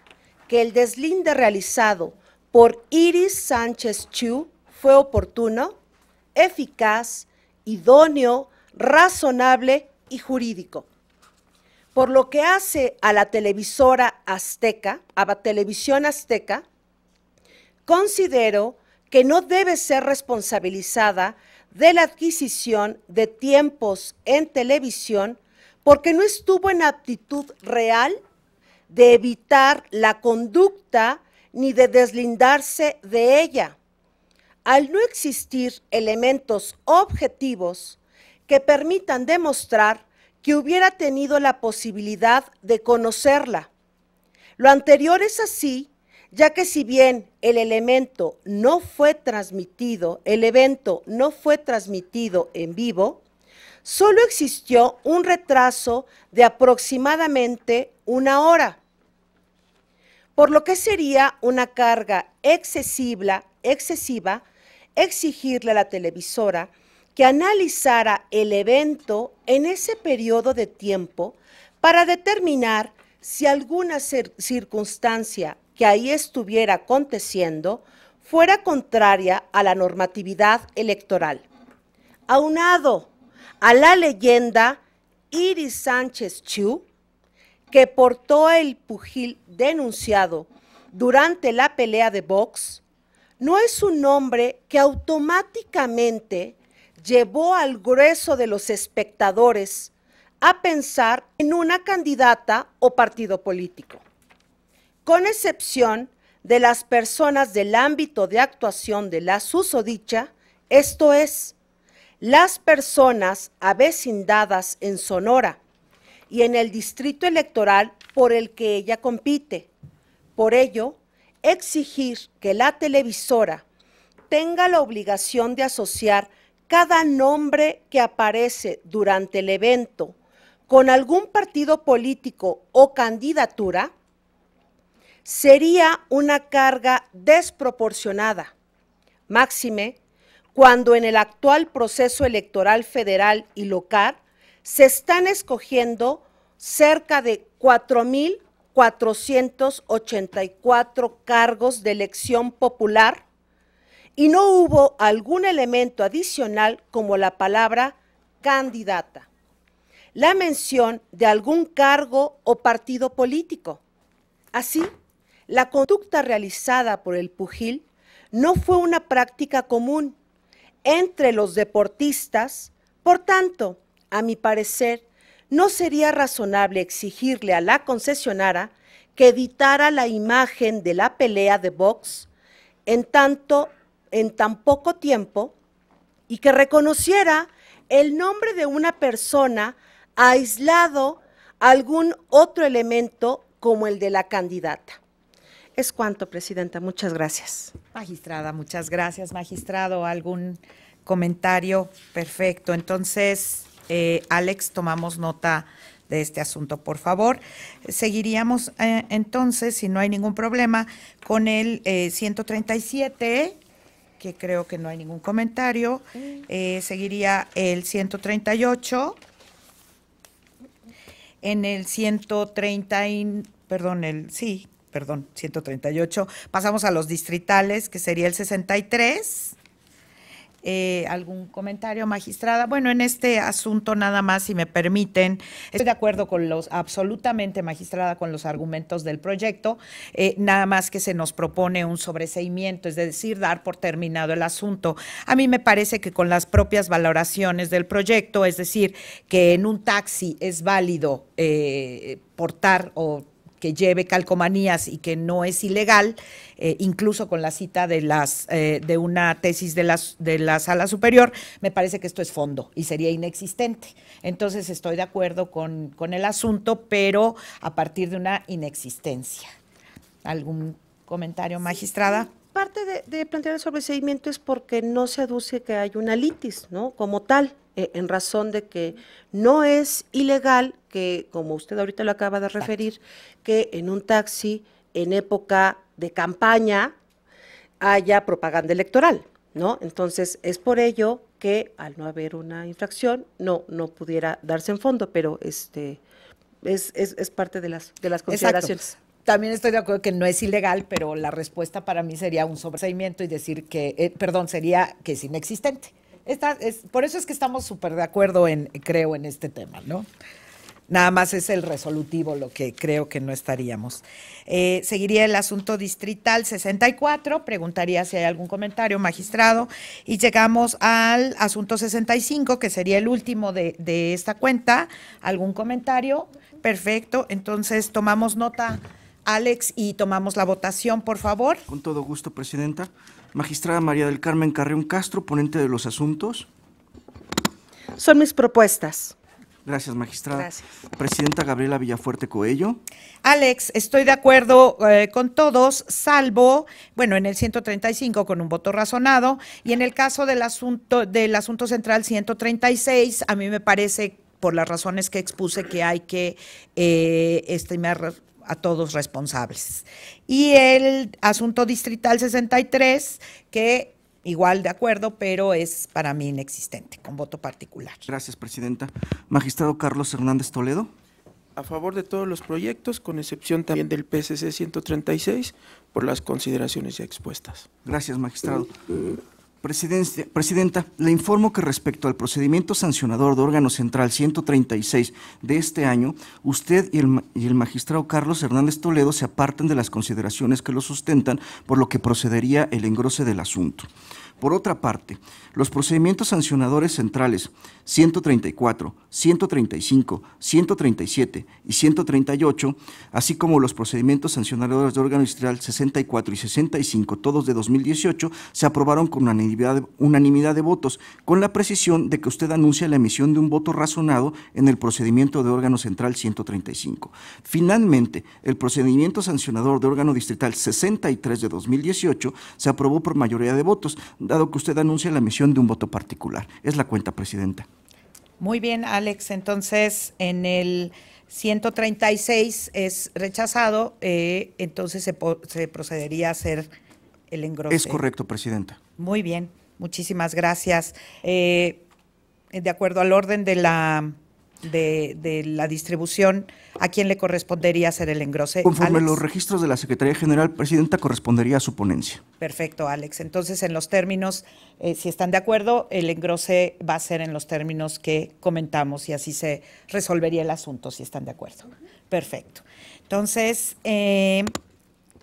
que el deslinde realizado por Iris Sánchez Chiu fue oportuno, eficaz, idóneo, razonable y jurídico. Por lo que hace a la televisora azteca, a la televisión azteca, considero que no debe ser responsabilizada de la adquisición de tiempos en televisión porque no estuvo en aptitud real de evitar la conducta ni de deslindarse de ella. Al no existir elementos objetivos que permitan demostrar que hubiera tenido la posibilidad de conocerla. Lo anterior es así, ya que si bien el evento no fue transmitido en vivo, solo existió un retraso de aproximadamente 1 hora, por lo que sería una carga excesiva exigirle a la televisora que analizara el evento en ese periodo de tiempo para determinar si alguna circunstancia que ahí estuviera aconteciendo fuera contraria a la normatividad electoral. Aunado a la leyenda Iris Sánchez Chiu, que portó el pugil denunciado durante la pelea de box, no es un nombre que automáticamente llevó al grueso de los espectadores a pensar en una candidata o partido político, con excepción de las personas del ámbito de actuación de la susodicha, esto es, las personas avecindadas en Sonora y en el distrito electoral por el que ella compite. Por ello, exigir que la televisora tenga la obligación de asociar cada nombre que aparece durante el evento con algún partido político o candidatura sería una carga desproporcionada, máxime cuando en el actual proceso electoral federal y local se están escogiendo cerca de 4.484 cargos de elección popular y no hubo algún elemento adicional como la palabra candidata, la mención de algún cargo o partido político. Así, la conducta realizada por el pugil no fue una práctica común entre los deportistas, por tanto, a mi parecer, no sería razonable exigirle a la concesionaria que editara la imagen de la pelea de box en tan poco tiempo y que reconociera el nombre de una persona aislado a algún otro elemento como el de la candidata. Es cuanto, Presidenta. Muchas gracias. Magistrada, muchas gracias. Magistrado, ¿algún comentario? Perfecto. Entonces, Alex, tomamos nota de este asunto, por favor. Seguiríamos entonces, si no hay ningún problema, con el 137, que creo que no hay ningún comentario. Seguiría el 138. En el 138, pasamos a los distritales, que sería el 63. ¿Algún comentario, magistrada? Bueno, en este asunto nada más, si me permiten, estoy de acuerdo con absolutamente, magistrada, con los argumentos del proyecto, nada más que se nos propone un sobreseimiento, es decir, dar por terminado el asunto. A mí me parece que con las propias valoraciones del proyecto, es decir, que en un taxi es válido portar o que lleve calcomanías y que no es ilegal, incluso con la cita de una tesis de la Sala Superior, me parece que esto es fondo y sería inexistente. Entonces estoy de acuerdo con el asunto, pero a partir de una inexistencia. ¿Algún comentario, magistrada? Sí, parte de plantear el sobreseimiento es porque no se aduce que hay una litis, ¿no? Como tal, en razón de que no es ilegal que, como usted ahorita lo acaba de referir, que en un taxi en época de campaña haya propaganda electoral, ¿no? Entonces, es por ello que al no haber una infracción no pudiera darse en fondo, pero es parte de las consideraciones. Exacto. También estoy de acuerdo que no es ilegal, pero la respuesta para mí sería un sobreseimiento y decir que, sería que es inexistente. Por eso es que estamos súper de acuerdo creo, en este tema, ¿no? Nada más es el resolutivo lo que creo que no estaríamos. Seguiría el asunto distrital 64, preguntaría si hay algún comentario, magistrado, y llegamos al asunto 65, que sería el último de esta cuenta. ¿Algún comentario? Perfecto, entonces tomamos nota, Alex, y tomamos la votación, por favor. Con todo gusto, presidenta. Magistrada María del Carmen Carreón Castro, ponente de los asuntos. Son mis propuestas. Gracias, magistrada. Gracias. Presidenta Gabriela Villafuerte Coello. Alex, estoy de acuerdo con todos, salvo, en el 135 con un voto razonado, y en el caso del asunto central 136, a mí me parece, por las razones que expuse, que hay que estimar a todos responsables. Y el asunto distrital 63, que igual de acuerdo, pero es para mí inexistente, con voto particular. Gracias, presidenta. Magistrado Carlos Hernández Toledo. A favor de todos los proyectos, con excepción también del PSC 136, por las consideraciones ya expuestas. Gracias, magistrado. Presidenta, le informo que respecto al procedimiento sancionador de órgano central 136 de este año, usted y el magistrado Carlos Hernández Toledo se apartan de las consideraciones que lo sustentan, por lo que procedería el engrose del asunto. Por otra parte, los procedimientos sancionadores centrales 134, 135, 137 y 138, así como los procedimientos sancionadores de órgano distrital 64 y 65, todos de 2018, se aprobaron con unanimidad de votos, con la precisión de que usted anuncia la emisión de un voto razonado en el procedimiento de órgano central 135. Finalmente, el procedimiento sancionador de órgano distrital 63 de 2018 se aprobó por mayoría de votos, dado que usted anuncia la emisión de un voto particular. Es la cuenta, presidenta. Muy bien, Alex. Entonces, en el 136 es rechazado, entonces se procedería a hacer el engrose. Es correcto, presidenta. Muy bien, muchísimas gracias. De acuerdo al orden de la distribución, ¿a quién le correspondería hacer el engrose? Conforme Alex. los registros de la Secretaría General, presidenta, correspondería a su ponencia. Perfecto, Alex. Entonces, en los términos, si están de acuerdo, el engrose va a ser en los términos que comentamos y así se resolvería el asunto, si están de acuerdo. Perfecto. Entonces,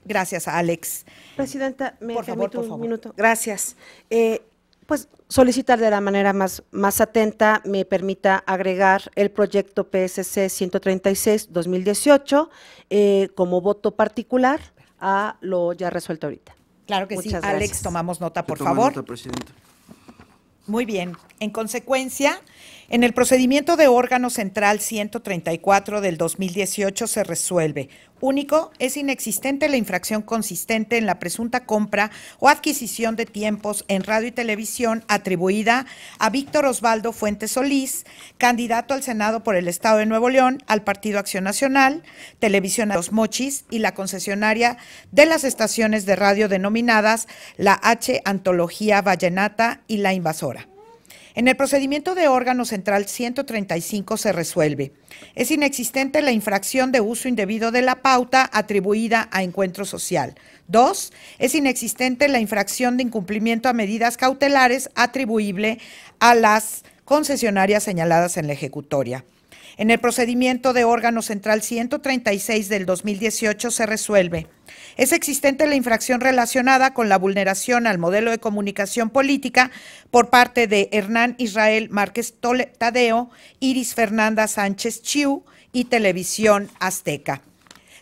gracias, Alex. Presidenta, me Por favor, permite por un favor. minuto. Gracias. Pues solicitar de la manera más atenta me permita agregar el proyecto PSC 136-2018 como voto particular a lo ya resuelto ahorita. Claro que sí, Muchas Alex, gracias. tomamos nota, por Toma favor. nota, presidenta. Muy bien. En consecuencia, en el procedimiento de órgano central 134 del 2018 se resuelve. Único, es inexistente la infracción consistente en la presunta compra o adquisición de tiempos en radio y televisión atribuida a Víctor Osvaldo Fuentes Solís, candidato al Senado por el Estado de Nuevo León, al Partido Acción Nacional, Televisión a los Mochis y la concesionaria de las estaciones de radio denominadas la H Antología Vallenata y La Invasora. En el procedimiento de órgano central 135 se resuelve. Es inexistente la infracción de uso indebido de la pauta atribuida a Encuentro Social. 2. Es inexistente la infracción de incumplimiento a medidas cautelares atribuible a las concesionarias señaladas en la ejecutoria. En el procedimiento de órgano central 136 del 2018 se resuelve. Es existente la infracción relacionada con la vulneración al modelo de comunicación política por parte de Hernán Israel Márquez Tadeo, Iris Fernanda Sánchez Chiu y Televisión Azteca.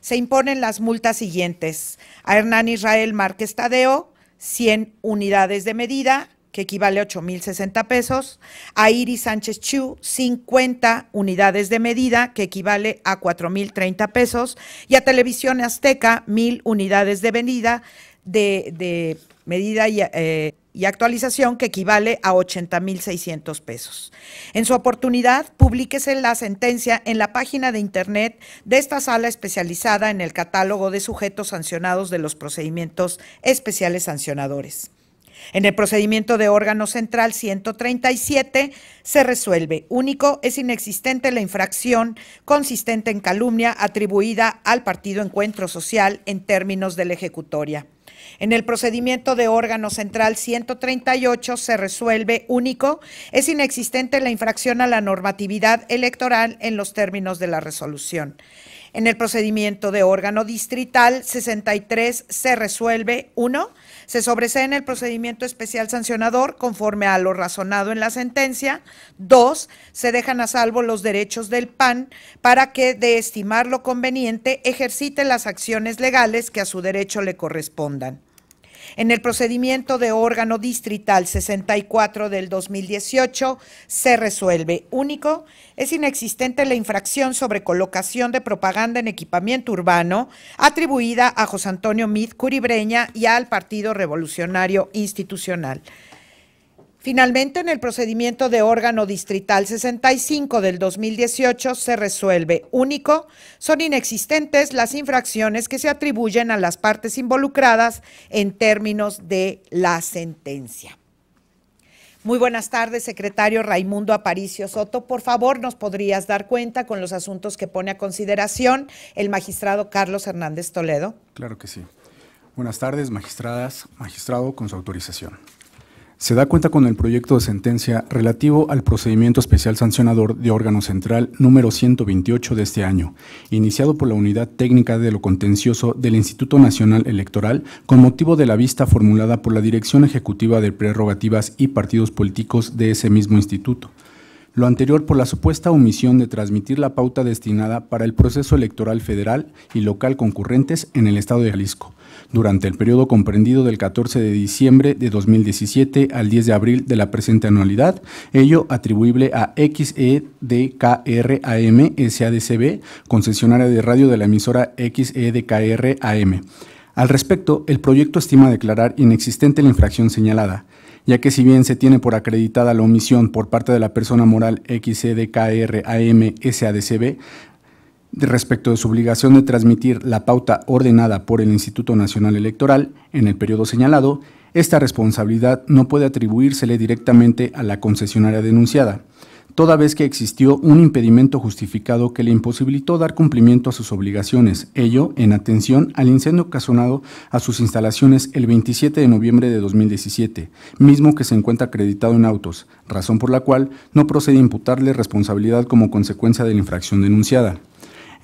Se imponen las multas siguientes. A Hernán Israel Márquez Tadeo, 100 unidades de medida, que equivale a 8,060 pesos, a Iris Sánchez Chiu, 50 unidades de medida, que equivale a 4,030 pesos, y a Televisión Azteca, 1,000 unidades de medida, y actualización, que equivale a 80,600 pesos. En su oportunidad, publíquese la sentencia en la página de internet de esta sala especializada en el catálogo de sujetos sancionados de los procedimientos especiales sancionadores. En el procedimiento de órgano central 137 se resuelve: único, es inexistente la infracción consistente en calumnia atribuida al Partido Encuentro Social en términos de la ejecutoria. En el procedimiento de órgano central 138 se resuelve: único, es inexistente la infracción a la normatividad electoral en los términos de la resolución. En el procedimiento de órgano distrital 63 se resuelve: 1. Se sobresee en el procedimiento especial sancionador conforme a lo razonado en la sentencia. 2. Se dejan a salvo los derechos del PAN para que, de estimarlo conveniente, ejercite las acciones legales que a su derecho le correspondan. En el procedimiento de órgano distrital 64 del 2018 se resuelve: único, es inexistente la infracción sobre colocación de propaganda en equipamiento urbano atribuida a José Antonio Meade Curibreña y al Partido Revolucionario Institucional. Finalmente, en el procedimiento de órgano distrital 65 del 2018 se resuelve: único, son inexistentes las infracciones que se atribuyen a las partes involucradas en términos de la sentencia. Muy buenas tardes, secretario Raimundo Aparicio Soto. Por favor, ¿nos podrías dar cuenta con los asuntos que pone a consideración el magistrado Carlos Hernández Toledo? Claro que sí. Buenas tardes, magistradas, magistrado, con su autorización. Se da cuenta con el proyecto de sentencia relativo al procedimiento especial sancionador de órgano central número 128 de este año, iniciado por la Unidad Técnica de lo Contencioso del Instituto Nacional Electoral con motivo de la vista formulada por la Dirección Ejecutiva de Prerrogativas y Partidos Políticos de ese mismo instituto. Lo anterior por la supuesta omisión de transmitir la pauta destinada para el proceso electoral federal y local concurrentes en el estado de Jalisco, durante el periodo comprendido del 14 de diciembre de 2017 al 10 de abril de la presente anualidad, ello atribuible a XEDKR-AM SADCB, concesionaria de radio de la emisora XEDKR-AM. Al respecto, el proyecto estima declarar inexistente la infracción señalada, ya que si bien se tiene por acreditada la omisión por parte de la persona moral XEDKR-AM SADCB respecto de su obligación de transmitir la pauta ordenada por el Instituto Nacional Electoral en el periodo señalado, esta responsabilidad no puede atribuírsele directamente a la concesionaria denunciada, toda vez que existió un impedimento justificado que le imposibilitó dar cumplimiento a sus obligaciones, ello en atención al incendio ocasionado a sus instalaciones el 27 de noviembre de 2017, mismo que se encuentra acreditado en autos, razón por la cual no procede a imputarle responsabilidad como consecuencia de la infracción denunciada.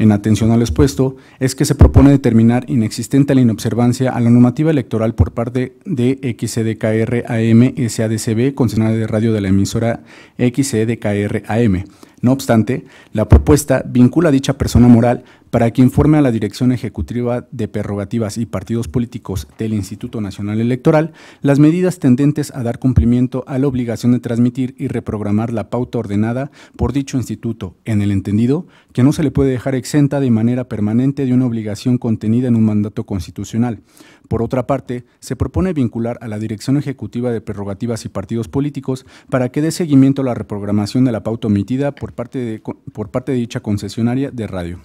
En atención a lo expuesto, es que se propone determinar inexistente la inobservancia a la normativa electoral por parte de XEDKR-AM SADCB, concesionaria de radio de la emisora XEDKR-AM. No obstante, la propuesta vincula a dicha persona moral para que informe a la Dirección Ejecutiva de Prerrogativas y Partidos Políticos del Instituto Nacional Electoral las medidas tendentes a dar cumplimiento a la obligación de transmitir y reprogramar la pauta ordenada por dicho instituto, en el entendido que no se le puede dejar exenta de manera permanente de una obligación contenida en un mandato constitucional. Por otra parte, se propone vincular a la Dirección Ejecutiva de Prerrogativas y Partidos Políticos para que dé seguimiento a la reprogramación de la pauta omitida por parte de dicha concesionaria de radio.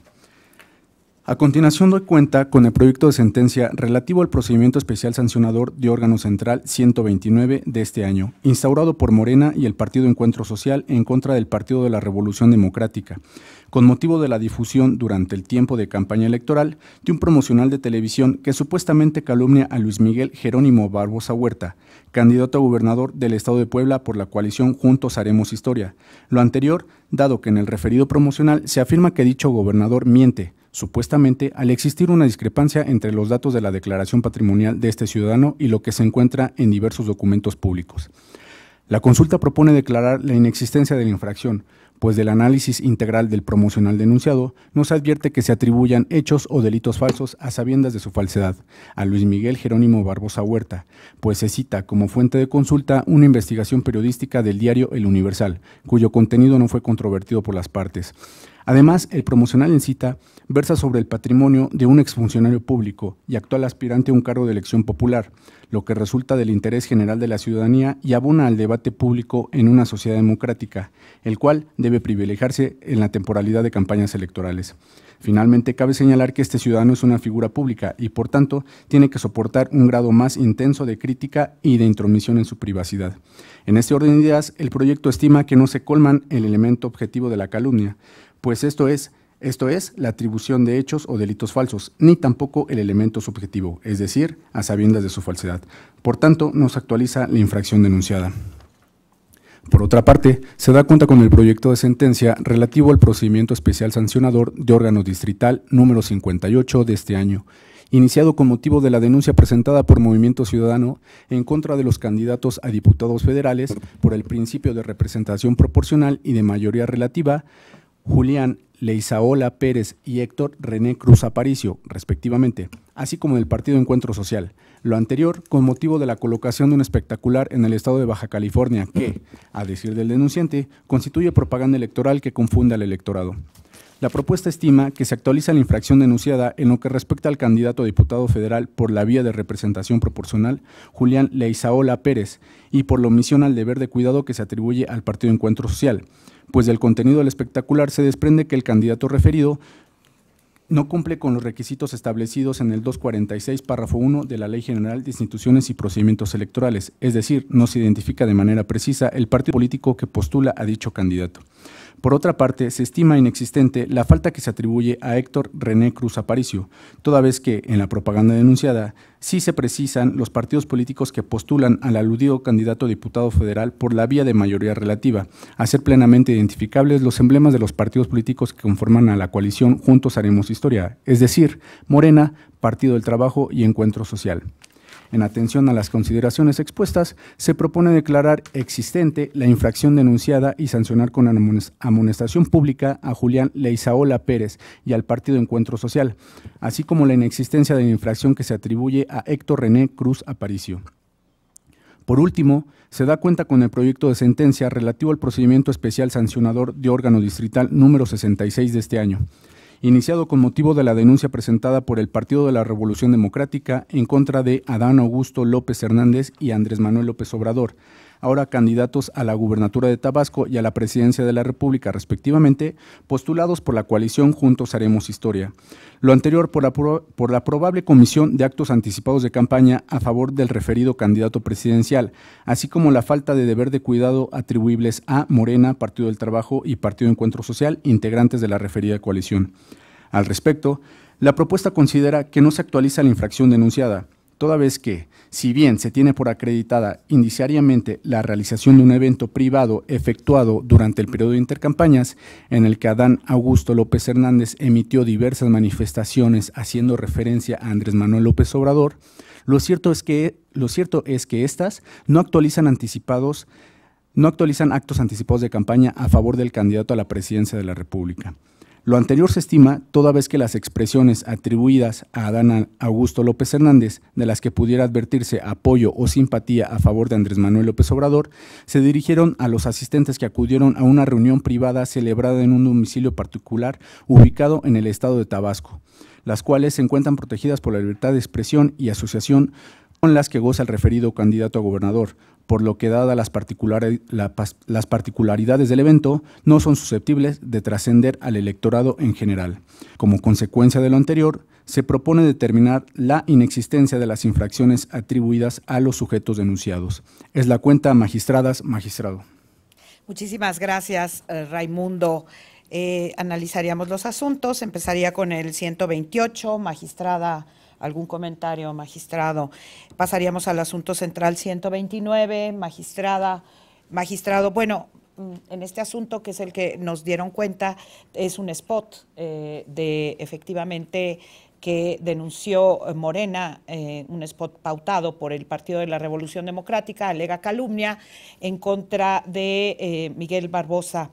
A continuación doy cuenta con el proyecto de sentencia relativo al procedimiento especial sancionador de órgano central 129 de este año, instaurado por Morena y el Partido Encuentro Social en contra del Partido de la Revolución Democrática, con motivo de la difusión durante el tiempo de campaña electoral de un promocional de televisión que supuestamente calumnia a Luis Miguel Jerónimo Barbosa Huerta, candidato a gobernador del estado de Puebla por la coalición Juntos Haremos Historia. Lo anterior, dado que en el referido promocional se afirma que dicho gobernador miente, supuestamente al existir una discrepancia entre los datos de la declaración patrimonial de este ciudadano y lo que se encuentra en diversos documentos públicos. La consulta propone declarar la inexistencia de la infracción, pues del análisis integral del promocional denunciado no se advierte que se atribuyan hechos o delitos falsos a sabiendas de su falsedad a Luis Miguel Jerónimo Barbosa Huerta, pues se cita como fuente de consulta una investigación periodística del diario El Universal, cuyo contenido no fue controvertido por las partes. Además, el promocional en cita versa sobre el patrimonio de un exfuncionario público y actual aspirante a un cargo de elección popular, lo que resulta del interés general de la ciudadanía y abona al debate público en una sociedad democrática, el cual debe privilegiarse en la temporalidad de campañas electorales. Finalmente, cabe señalar que este ciudadano es una figura pública y, por tanto, tiene que soportar un grado más intenso de crítica y de intromisión en su privacidad. En este orden de ideas, el proyecto estima que no se colman el elemento objetivo de la calumnia, pues esto es la atribución de hechos o delitos falsos, ni tampoco el elemento subjetivo, es decir, a sabiendas de su falsedad. Por tanto, no se actualiza la infracción denunciada. Por otra parte, se da cuenta con el proyecto de sentencia relativo al procedimiento especial sancionador de órgano distrital número 58 de este año, iniciado con motivo de la denuncia presentada por Movimiento Ciudadano en contra de los candidatos a diputados federales por el principio de representación proporcional y de mayoría relativa, Julián Leizaola Pérez y Héctor René Cruz Aparicio, respectivamente, así como del Partido Encuentro Social. Lo anterior con motivo de la colocación de un espectacular en el estado de Baja California que, a decir del denunciante, constituye propaganda electoral que confunde al electorado. La propuesta estima que se actualiza la infracción denunciada en lo que respecta al candidato a diputado federal por la vía de representación proporcional, Julián Leizaola Pérez, y por la omisión al deber de cuidado que se atribuye al Partido Encuentro Social, pues del contenido del espectacular se desprende que el candidato referido no cumple con los requisitos establecidos en el 246, párrafo 1 de la Ley General de Instituciones y Procedimientos Electorales, es decir, no se identifica de manera precisa el partido político que postula a dicho candidato. Por otra parte, se estima inexistente la falta que se atribuye a Héctor René Cruz Aparicio, toda vez que, en la propaganda denunciada, sí se precisan los partidos políticos que postulan al aludido candidato a diputado federal por la vía de mayoría relativa, a ser plenamente identificables los emblemas de los partidos políticos que conforman a la coalición Juntos Haremos Historia, es decir, Morena, Partido del Trabajo y Encuentro Social. En atención a las consideraciones expuestas, se propone declarar existente la infracción denunciada y sancionar con amonestación pública a Julián Leizaola Pérez y al Partido Encuentro Social, así como la inexistencia de la infracción que se atribuye a Héctor René Cruz Aparicio. Por último, se da cuenta con el proyecto de sentencia relativo al procedimiento especial sancionador de órgano distrital número 66 de este año, iniciado con motivo de la denuncia presentada por el Partido de la Revolución Democrática en contra de Adán Augusto López Hernández y Andrés Manuel López Obrador, ahora candidatos a la gubernatura de Tabasco y a la presidencia de la República, respectivamente, postulados por la coalición Juntos Haremos Historia. Lo anterior por la probable comisión de actos anticipados de campaña a favor del referido candidato presidencial, así como la falta de deber de cuidado atribuibles a Morena, Partido del Trabajo y Partido Encuentro Social, integrantes de la referida coalición. Al respecto, la propuesta considera que no se actualiza la infracción denunciada, toda vez que, si bien se tiene por acreditada indiciariamente la realización de un evento privado efectuado durante el periodo de intercampañas, en el que Adán Augusto López Hernández emitió diversas manifestaciones haciendo referencia a Andrés Manuel López Obrador, lo cierto es que éstas no actualizan actos anticipados de campaña a favor del candidato a la presidencia de la República. Lo anterior se estima toda vez que las expresiones atribuidas a Adán Augusto López Hernández, de las que pudiera advertirse apoyo o simpatía a favor de Andrés Manuel López Obrador, se dirigieron a los asistentes que acudieron a una reunión privada celebrada en un domicilio particular ubicado en el estado de Tabasco, las cuales se encuentran protegidas por la libertad de expresión y asociación con las que goza el referido candidato a gobernador, por lo que, dadas las particularidades del evento, no son susceptibles de trascender al electorado en general. Como consecuencia de lo anterior, se propone determinar la inexistencia de las infracciones atribuidas a los sujetos denunciados. Es la cuenta, magistradas, magistrado. Muchísimas gracias, Raimundo. Analizaríamos los asuntos. Empezaría con el 128, magistrada. ¿Algún comentario, magistrado? Pasaríamos al asunto central 129, magistrado. Bueno, en este asunto, que es el que nos dieron cuenta, es un spot efectivamente que denunció Morena, un spot pautado por el Partido de la Revolución Democrática, alega calumnia en contra de Miguel Barbosa.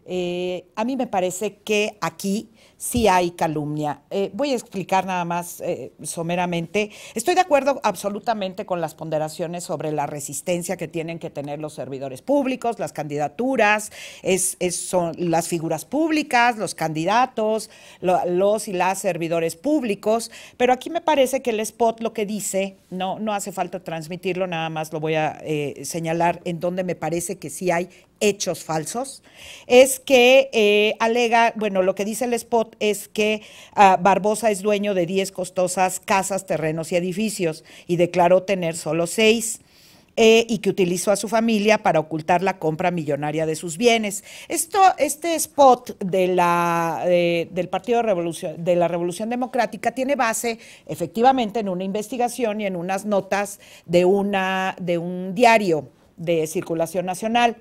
A mí me parece que aquí sí hay calumnia. Voy a explicar nada más someramente. Estoy de acuerdo absolutamente con las ponderaciones sobre la resistencia que tienen que tener los servidores públicos, las candidaturas, son las figuras públicas, los candidatos, los y las servidores públicos, pero aquí me parece que el spot lo que dice, no hace falta transmitirlo, nada más lo voy a señalar en donde me parece que sí hay hechos falsos, es que alega, bueno, lo que dice el spot es que Barbosa es dueño de 10 costosas casas, terrenos y edificios y declaró tener solo 6. Y que utilizó a su familia para ocultar la compra millonaria de sus bienes. Este spot del Partido de la Revolución Democrática tiene base efectivamente en una investigación y en unas notas de un diario de circulación nacional.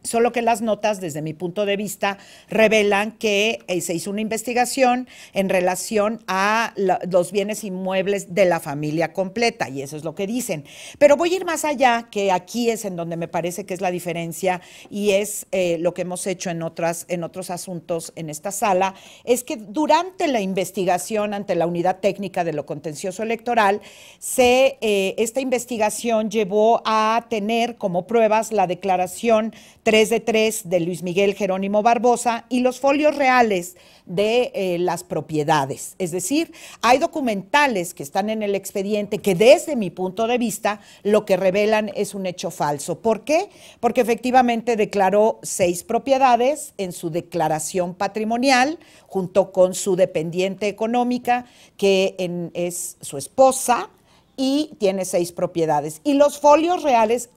Solo que las notas, desde mi punto de vista, revelan que se hizo una investigación en relación a los bienes inmuebles de la familia completa, y eso es lo que dicen. Pero voy a ir más allá, que aquí es en donde me parece que es la diferencia, y es lo que hemos hecho en otros asuntos en esta sala, es que durante la investigación ante la Unidad Técnica de lo Contencioso Electoral, esta investigación llevó a tener como pruebas la declaración 3 de 3 de Luis Miguel Jerónimo Barbosa y los folios reales de las propiedades. Es decir, hay documentales que están en el expediente que desde mi punto de vista lo que revelan es un hecho falso. ¿Por qué? Porque efectivamente declaró 6 propiedades en su declaración patrimonial junto con su dependiente económica, que es su esposa, y tiene 6 propiedades. Y los folios reales,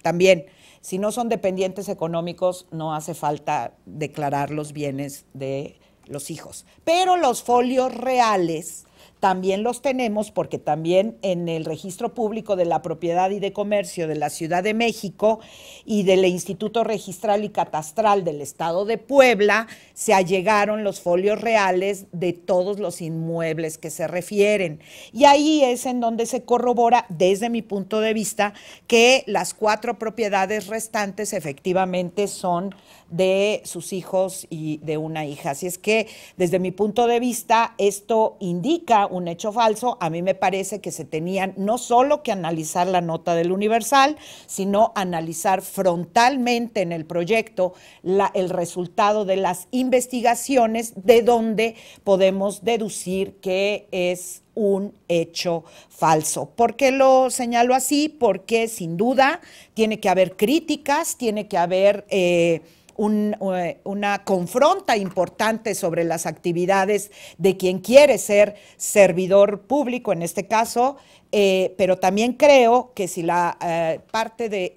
también, si no son dependientes económicos, no hace falta declarar los bienes de los hijos. Pero los folios reales también los tenemos, porque también en el Registro Público de la Propiedad y de Comercio de la Ciudad de México y del Instituto Registral y Catastral del Estado de Puebla se allegaron los folios reales de todos los inmuebles que se refieren. Y ahí es en donde se corrobora, desde mi punto de vista, que las 4 propiedades restantes efectivamente son de sus hijos y de una hija. Así es que, desde mi punto de vista, esto indica un hecho falso. A mí me parece que se tenían no solo que analizar la nota del Universal, sino analizar frontalmente en el proyecto el resultado de las investigaciones, de donde podemos deducir que es un hecho falso. ¿Por qué lo señalo así? Porque sin duda tiene que haber críticas, tiene que haber una confronta importante sobre las actividades de quien quiere ser servidor público, en este caso, pero también creo que si la parte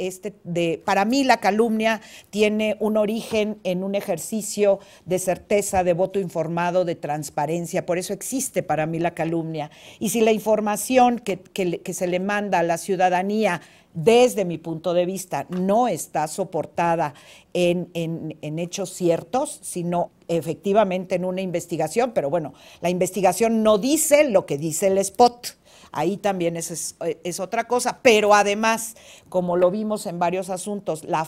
para mí la calumnia tiene un origen en un ejercicio de certeza, de voto informado, de transparencia, por eso existe para mí la calumnia. Y si la información que se le manda a la ciudadanía, desde mi punto de vista, no está soportada en hechos ciertos, sino efectivamente en una investigación, pero bueno, la investigación no dice lo que dice el spot. Ahí también es otra cosa, pero además, como lo vimos en varios asuntos, la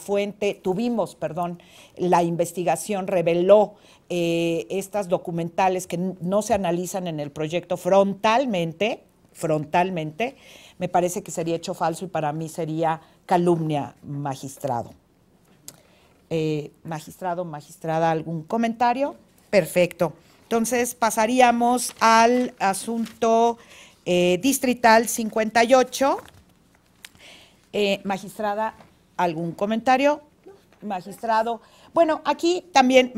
investigación reveló estas documentales que no se analizan en el proyecto frontalmente, me parece que sería hecho falso y para mí sería calumnia, magistrado. Magistrada, ¿algún comentario? Perfecto. Entonces pasaríamos al asunto distrital 58. Magistrada, ¿algún comentario? Magistrado. Bueno, aquí también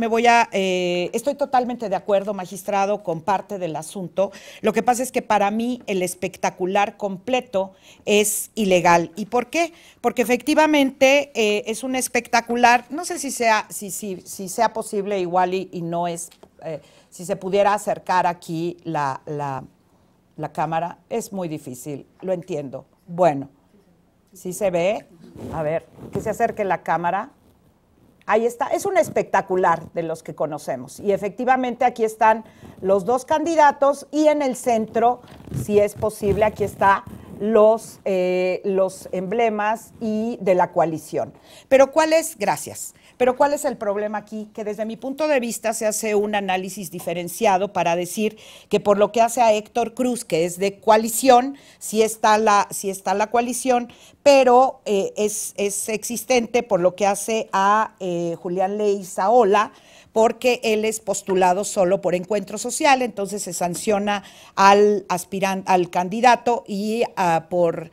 estoy totalmente de acuerdo, magistrado, con parte del asunto. Lo que pasa es que para mí el espectacular completo es ilegal. ¿Y por qué? Porque efectivamente es un espectacular, no sé si sea posible igual y no es, si se pudiera acercar aquí la cámara, es muy difícil, lo entiendo. Bueno, ¿sí se ve? A ver, que se acerque la cámara. Ahí está, es un espectacular de los que conocemos. Y efectivamente aquí están los 2 candidatos y en el centro, si es posible, aquí está los emblemas y de la coalición. Pero ¿cuál es? Gracias. Pero ¿cuál es el problema aquí? Que desde mi punto de vista se hace un análisis diferenciado para decir que por lo que hace a Héctor Cruz, que es de coalición, sí está la coalición, pero es existente por lo que hace a Julián Leizaola, porque él es postulado solo por Encuentro Social, entonces se sanciona al candidato y por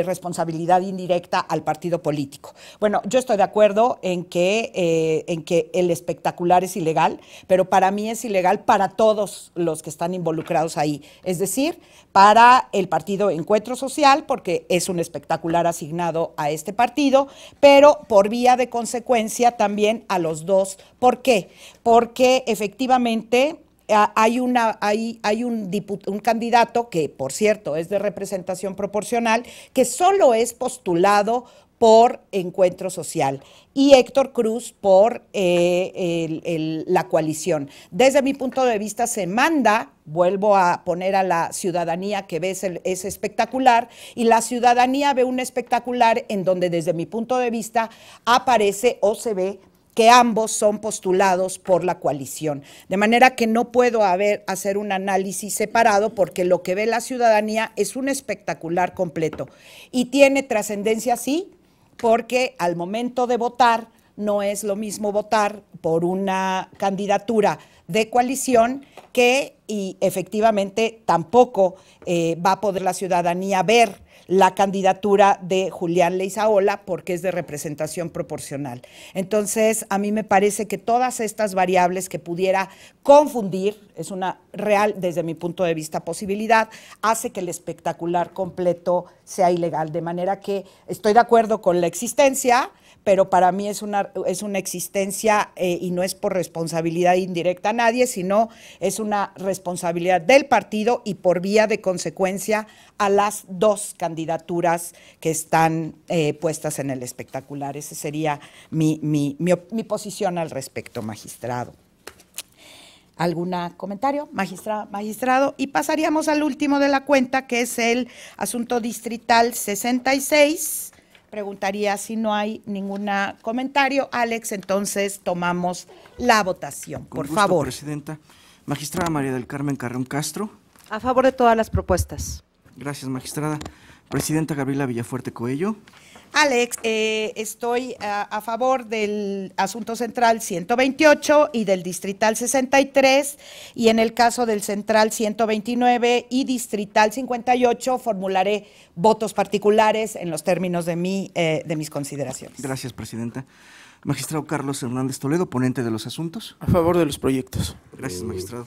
responsabilidad indirecta al partido político. Bueno, yo estoy de acuerdo en que el espectacular es ilegal, pero para mí es ilegal para todos los que están involucrados ahí, es decir, para el partido Encuentro Social, porque es un espectacular asignado a este partido, pero por vía de consecuencia también a los dos. ¿Por qué? Porque efectivamente hay un candidato que, por cierto, es de representación proporcional, que solo es postulado por Encuentro Social y Héctor Cruz por la coalición. Desde mi punto de vista se manda, vuelvo a poner a la ciudadanía que ve ese espectacular, y la ciudadanía ve un espectacular en donde desde mi punto de vista aparece o se ve que ambos son postulados por la coalición. De manera que no puedo hacer un análisis separado, porque lo que ve la ciudadanía es un espectacular completo. Y tiene trascendencia, sí, porque al momento de votar no es lo mismo votar por una candidatura de coalición y efectivamente tampoco va a poder la ciudadanía ver la candidatura de Julián Leizaola porque es de representación proporcional. Entonces, a mí me parece que todas estas variables que pudiera confundir, es una real, desde mi punto de vista, posibilidad, hace que el espectacular completo sea ilegal. De manera que estoy de acuerdo con la existencia, pero para mí es una existencia y no es por responsabilidad indirecta a nadie, sino es una responsabilidad del partido y por vía de consecuencia a las dos candidaturas que están puestas en el espectacular. Esa sería mi posición al respecto, magistrado. ¿Algún comentario, magistrado? Y pasaríamos al último de la cuenta, que es el asunto distrital 66. Preguntaría si no hay ningún comentario. Alex, entonces tomamos la votación, por favor. Presidenta. Magistrada María del Carmen Carreón Castro. A favor de todas las propuestas. Gracias, magistrada. Presidenta Gabriela Villafuerte Coello. Alex, estoy a favor del asunto central 128 y del distrital 63, y en el caso del central 129 y distrital 58 formularé votos particulares en los términos de mis consideraciones. Gracias, presidenta. Magistrado Carlos Hernández Toledo, ponente de los asuntos. A favor de los proyectos. Gracias, magistrado.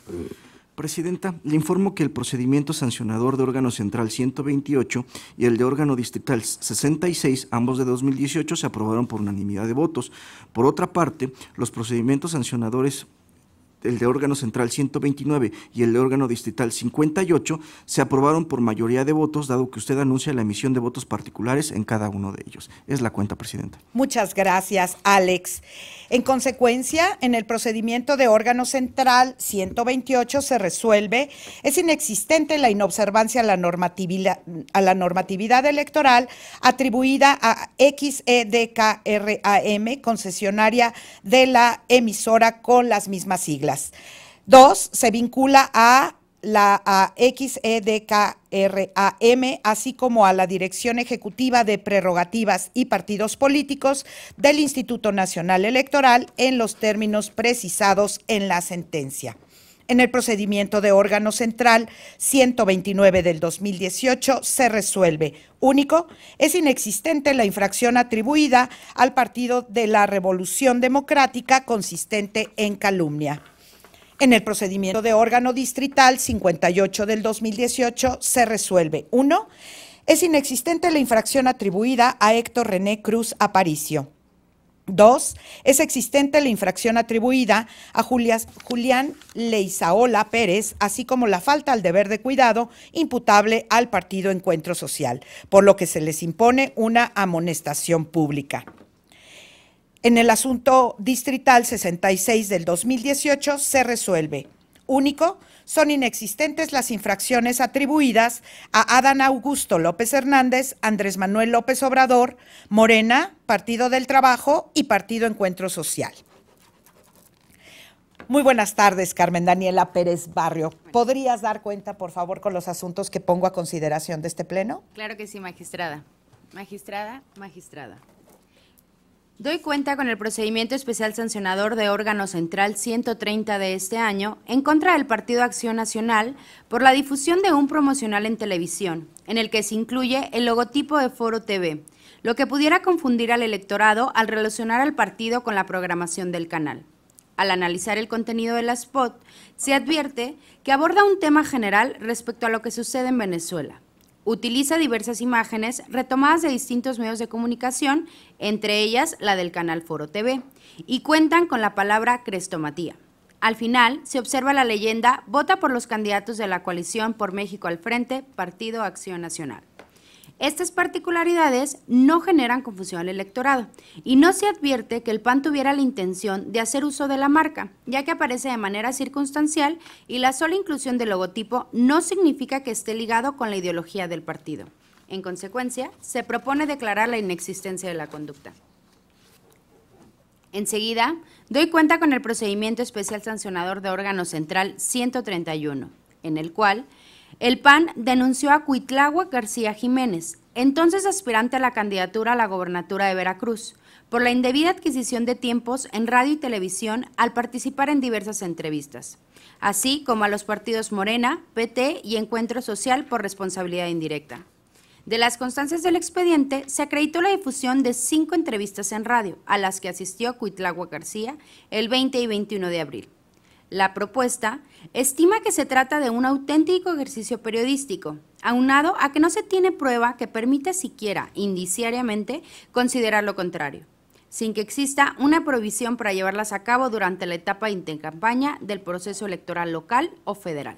Presidenta, le informo que el procedimiento sancionador de órgano central 128 y el de órgano distrital 66, ambos de 2018, se aprobaron por unanimidad de votos. Por otra parte, los procedimientos sancionadores, el de órgano central 129 y el de órgano distrital 58, se aprobaron por mayoría de votos, dado que usted anuncia la emisión de votos particulares en cada uno de ellos. Es la cuenta, presidenta. Muchas gracias, Alex. En consecuencia, en el procedimiento de órgano central 128 se resuelve: es inexistente la inobservancia a la normatividad electoral atribuida a XEDKRAM, concesionaria de la emisora con las mismas siglas. 2. Se vincula a XEDKRAM, así como a la Dirección Ejecutiva de Prerrogativas y Partidos Políticos del Instituto Nacional Electoral en los términos precisados en la sentencia. En el procedimiento de órgano central 129 del 2018 se resuelve: único, es inexistente la infracción atribuida al Partido de la Revolución Democrática consistente en calumnia. En el procedimiento de órgano distrital 58 del 2018 se resuelve: 1. Es inexistente la infracción atribuida a Héctor René Cruz Aparicio. 2. Es existente la infracción atribuida a Julián Leizaola Pérez, así como la falta al deber de cuidado imputable al Partido Encuentro Social, por lo que se les impone una amonestación pública. En el asunto distrital 66 del 2018 se resuelve: único, son inexistentes las infracciones atribuidas a Adán Augusto López Hernández, Andrés Manuel López Obrador, Morena, Partido del Trabajo y Partido Encuentro Social. Muy buenas tardes, Carmen Daniela Pérez Barrio. ¿Podrías dar cuenta, por favor, con los asuntos que pongo a consideración de este pleno? Claro que sí, magistrada. Magistrada. Doy cuenta con el procedimiento especial sancionador de órgano central 130 de este año en contra del Partido Acción Nacional por la difusión de un promocional en televisión, en el que se incluye el logotipo de Foro TV, lo que pudiera confundir al electorado al relacionar al partido con la programación del canal. Al analizar el contenido de la spot, se advierte que aborda un tema general respecto a lo que sucede en Venezuela. Utiliza diversas imágenes retomadas de distintos medios de comunicación, entre ellas la del canal Foro TV, y cuentan con la palabra crestomatía. Al final, se observa la leyenda "Vota por los candidatos de la coalición por México al Frente, Partido Acción Nacional". Estas particularidades no generan confusión al electorado y no se advierte que el PAN tuviera la intención de hacer uso de la marca, ya que aparece de manera circunstancial y la sola inclusión del logotipo no significa que esté ligado con la ideología del partido. En consecuencia, se propone declarar la inexistencia de la conducta. Enseguida, doy cuenta con el procedimiento especial sancionador de órgano central 131, en el cual el PAN denunció a Cuitláhuac García Jiménez, entonces aspirante a la candidatura a la gobernatura de Veracruz, por la indebida adquisición de tiempos en radio y televisión al participar en diversas entrevistas, así como a los partidos Morena, PT y Encuentro Social por responsabilidad indirecta. De las constancias del expediente, se acreditó la difusión de 5 entrevistas en radio, a las que asistió Cuitláhuac García el 20 y 21 de abril. La propuesta estima que se trata de un auténtico ejercicio periodístico, aunado a que no se tiene prueba que permita siquiera indiciariamente considerar lo contrario, sin que exista una prohibición para llevarlas a cabo durante la etapa de intercampaña del proceso electoral local o federal.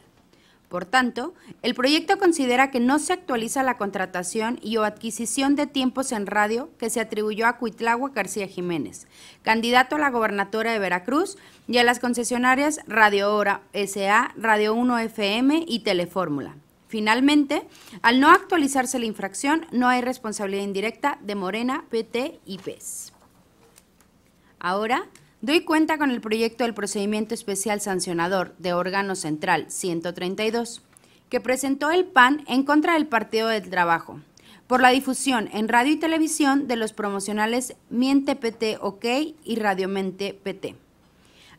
Por tanto, el proyecto considera que no se actualiza la contratación y o adquisición de tiempos en radio que se atribuyó a Cuitláhuac García Jiménez, candidato a la gobernatura de Veracruz, y a las concesionarias Radio Hora S.A., Radio 1 FM y Telefórmula. Finalmente, al no actualizarse la infracción, no hay responsabilidad indirecta de Morena, PT y PES. Ahora, doy cuenta con el proyecto del procedimiento especial sancionador de órgano central 132, que presentó el PAN en contra del Partido del Trabajo, por la difusión en radio y televisión de los promocionales Miente PT OK y Radio Mente PT,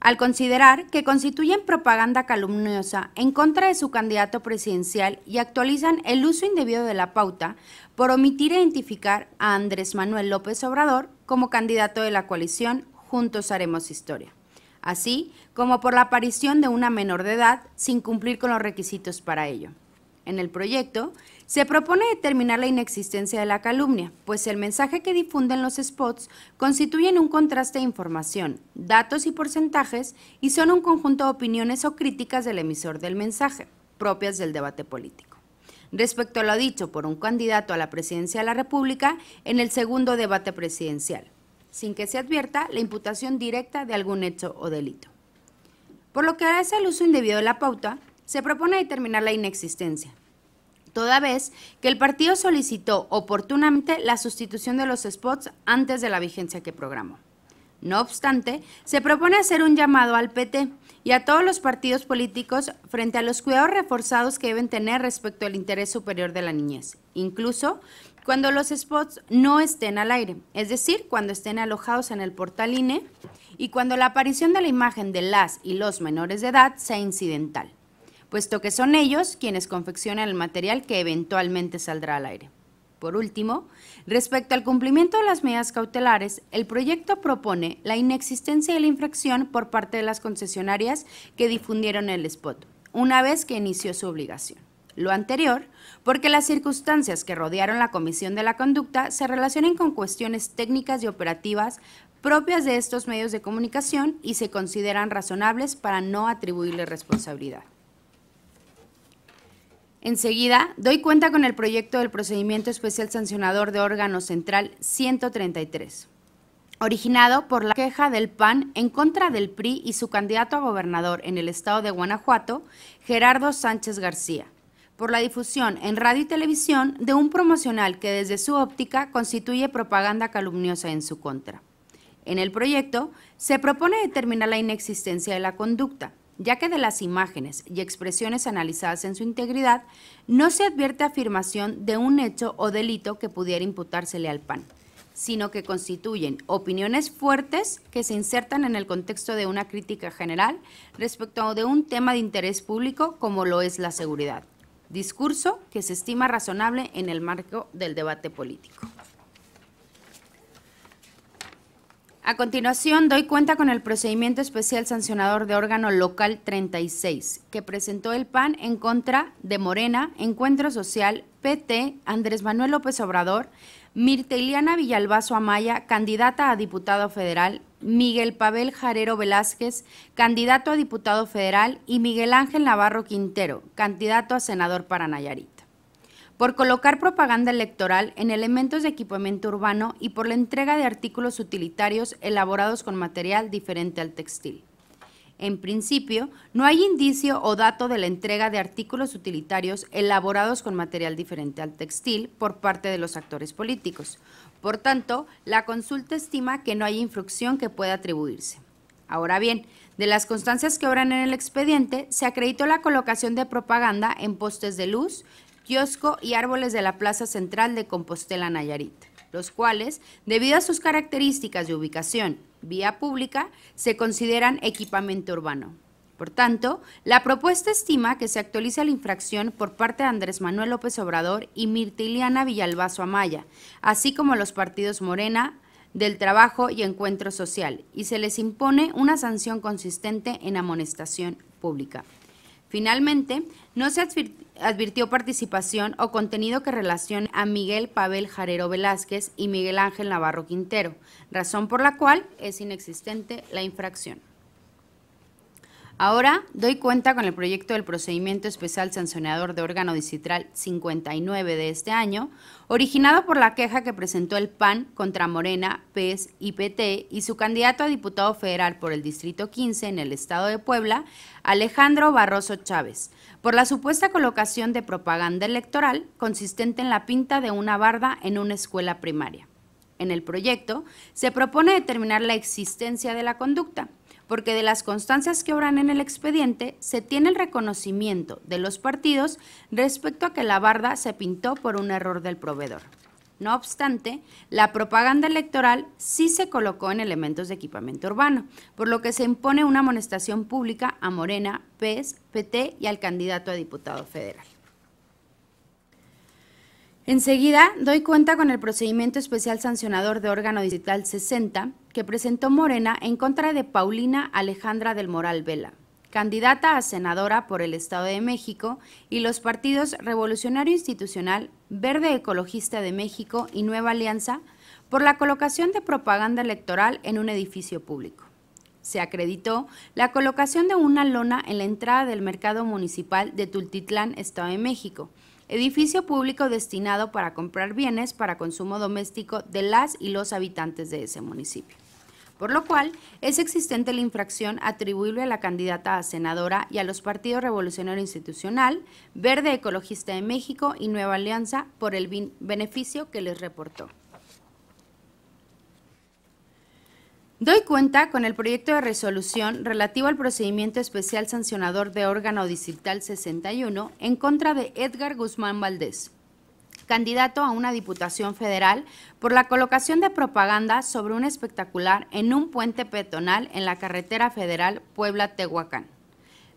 al considerar que constituyen propaganda calumniosa en contra de su candidato presidencial y actualizan el uso indebido de la pauta por omitir identificar a Andrés Manuel López Obrador como candidato de la coalición Juntos Haremos Historia, así como por la aparición de una menor de edad sin cumplir con los requisitos para ello. En el proyecto, se propone determinar la inexistencia de la calumnia, pues el mensaje que difunden los spots constituyen un contraste de información, datos y porcentajes y son un conjunto de opiniones o críticas del emisor del mensaje, propias del debate político. Respecto a lo dicho por un candidato a la presidencia de la República en el segundo debate presidencial, sin que se advierta la imputación directa de algún hecho o delito. Por lo que hace al uso indebido de la pauta, se propone determinar la inexistencia, toda vez que el partido solicitó oportunamente la sustitución de los spots antes de la vigencia que programó. No obstante, se propone hacer un llamado al PT y a todos los partidos políticos frente a los cuidados reforzados que deben tener respecto al interés superior de la niñez, incluso cuando los spots no estén al aire, es decir, cuando estén alojados en el portal INE y cuando la aparición de la imagen de las y los menores de edad sea incidental, puesto que son ellos quienes confeccionan el material que eventualmente saldrá al aire. Por último, respecto al cumplimiento de las medidas cautelares, el proyecto propone la inexistencia de la infracción por parte de las concesionarias que difundieron el spot, una vez que inició su obligación. Lo anterior, porque las circunstancias que rodearon la comisión de la conducta se relacionan con cuestiones técnicas y operativas propias de estos medios de comunicación y se consideran razonables para no atribuirle responsabilidad. Enseguida, doy cuenta con el proyecto del procedimiento especial sancionador de órgano central 133. originado por la queja del PAN en contra del PRI y su candidato a gobernador en el estado de Guanajuato, Gerardo Sánchez García, por la difusión en radio y televisión de un promocional que desde su óptica constituye propaganda calumniosa en su contra. En el proyecto se propone determinar la inexistencia de la conducta, ya que de las imágenes y expresiones analizadas en su integridad no se advierte afirmación de un hecho o delito que pudiera imputársele al PAN, sino que constituyen opiniones fuertes que se insertan en el contexto de una crítica general respecto de un tema de interés público como lo es la seguridad, discurso que se estima razonable en el marco del debate político. A continuación, doy cuenta con el procedimiento especial sancionador de órgano local 36, que presentó el PAN en contra de Morena, Encuentro Social, PT, Andrés Manuel López Obrador, Mirta Iliana Villalbazo Amaya, candidata a diputado federal, Miguel Pavel Jarero Velázquez, candidato a diputado federal, y Miguel Ángel Navarro Quintero, candidato a senador para Nayarit, por colocar propaganda electoral en elementos de equipamiento urbano y por la entrega de artículos utilitarios elaborados con material diferente al textil. En principio, no hay indicio o dato de la entrega de artículos utilitarios elaborados con material diferente al textil por parte de los actores políticos. Por tanto, la consulta estima que no hay infracción que pueda atribuirse. Ahora bien, de las constancias que obran en el expediente, se acreditó la colocación de propaganda en postes de luz, kiosco y árboles de la plaza central de Compostela, Nayarit, los cuales, debido a sus características de ubicación, vía pública, se consideran equipamiento urbano. Por tanto, la propuesta estima que se actualiza la infracción por parte de Andrés Manuel López Obrador y Mirta Iliana Villalbazo Amaya, así como los partidos Morena, del Trabajo y Encuentro Social, y se les impone una sanción consistente en amonestación pública. Finalmente, no se advirtió participación o contenido que relacione a Miguel Pavel Jarero Velázquez y Miguel Ángel Navarro Quintero, razón por la cual es inexistente la infracción. Ahora doy cuenta con el proyecto del procedimiento especial sancionador de órgano distrital 59 de este año, originado por la queja que presentó el PAN contra Morena, PES y PT y su candidato a diputado federal por el Distrito 15 en el estado de Puebla, Alejandro Barroso Chávez, por la supuesta colocación de propaganda electoral consistente en la pinta de una barda en una escuela primaria. En el proyecto se propone determinar la existencia de la conducta, porque de las constancias que obran en el expediente se tiene el reconocimiento de los partidos respecto a que la barda se pintó por un error del proveedor. No obstante, la propaganda electoral sí se colocó en elementos de equipamiento urbano, por lo que se impone una amonestación pública a Morena, PES, PT y al candidato a diputado federal. Enseguida, doy cuenta con el procedimiento especial sancionador de órgano distrital 60 que presentó Morena en contra de Paulina Alejandra del Moral Vela, candidata a senadora por el Estado de México, y los partidos Revolucionario Institucional, Verde Ecologista de México y Nueva Alianza, por la colocación de propaganda electoral en un edificio público. Se acreditó la colocación de una lona en la entrada del mercado municipal de Tultitlán, Estado de México, edificio público destinado para comprar bienes para consumo doméstico de las y los habitantes de ese municipio, por lo cual es existente la infracción atribuible a la candidata a senadora y a los partidos Revolucionario Institucional, Verde Ecologista de México y Nueva Alianza por el beneficio que les reportó. Doy cuenta con el proyecto de resolución relativo al procedimiento especial sancionador de órgano distrital 61 en contra de Edgar Guzmán Valdés, candidato a una diputación federal por la colocación de propaganda sobre un espectacular en un puente peatonal en la carretera federal Puebla-Tehuacán.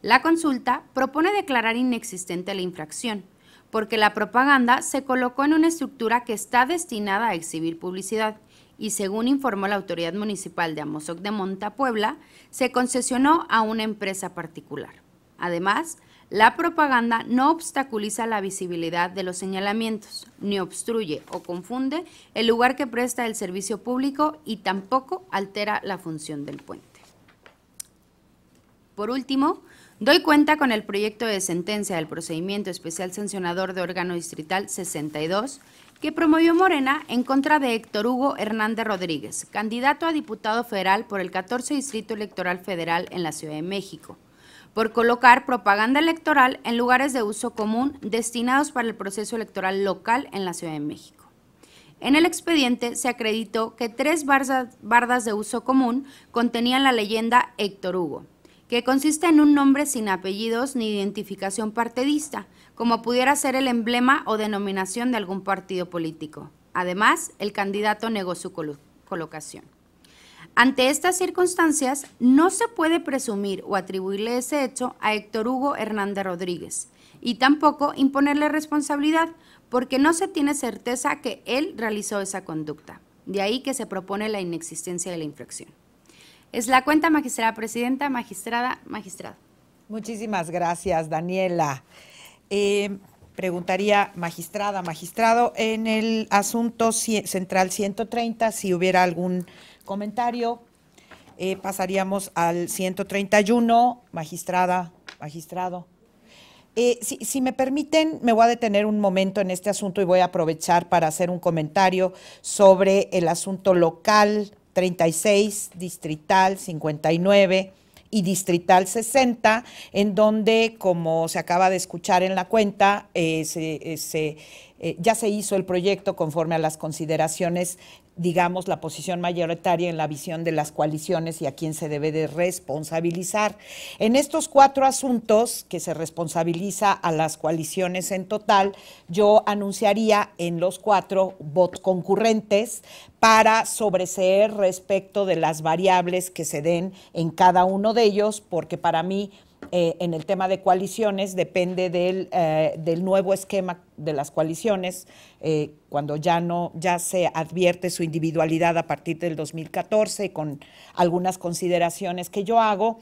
La consulta propone declarar inexistente la infracción, porque la propaganda se colocó en una estructura que está destinada a exhibir publicidad, y según informó la autoridad municipal de Amozoc de Monta, Puebla, se concesionó a una empresa particular. Además, la propaganda no obstaculiza la visibilidad de los señalamientos, ni obstruye o confunde el lugar que presta el servicio público y tampoco altera la función del puente. Por último, doy cuenta con el proyecto de sentencia del procedimiento especial sancionador de órgano distrital 62, que promovió Morena en contra de Héctor Hugo Hernández Rodríguez, candidato a diputado federal por el 14 Distrito Electoral Federal en la Ciudad de México, por colocar propaganda electoral en lugares de uso común destinados para el proceso electoral local en la Ciudad de México. En el expediente se acreditó que 3 bardas de uso común contenían la leyenda Héctor Hugo, que consiste en un nombre sin apellidos ni identificación partidista, como pudiera ser el emblema o denominación de algún partido político. Además, el candidato negó su colocación. Ante estas circunstancias, no se puede presumir o atribuirle ese hecho a Héctor Hugo Hernández Rodríguez y tampoco imponerle responsabilidad, porque no se tiene certeza que él realizó esa conducta. De ahí que se propone la inexistencia de la infracción. Es la cuenta, magistrada presidenta, magistrado. Muchísimas gracias, Daniela. Preguntaría, magistrado, en el asunto central 130, si hubiera algún comentario, pasaríamos al 131, magistrado. Si me permiten, me voy a detener un momento en este asunto y voy a aprovechar para hacer un comentario sobre el asunto local 36, distrital 59 y distrital 60, en donde, como se acaba de escuchar en la cuenta, ya se hizo el proyecto conforme a las consideraciones, digamos, la posición mayoritaria en la visión de las coaliciones y a quién se debe de responsabilizar. En estos 4 asuntos que se responsabiliza a las coaliciones en total, yo anunciaría en los 4 votos concurrentes para sobreseer respecto de las variables que se den en cada uno de ellos, porque para mí, en el tema de coaliciones, depende del nuevo esquema de las coaliciones, cuando ya se advierte su individualidad a partir del 2014, con algunas consideraciones que yo hago,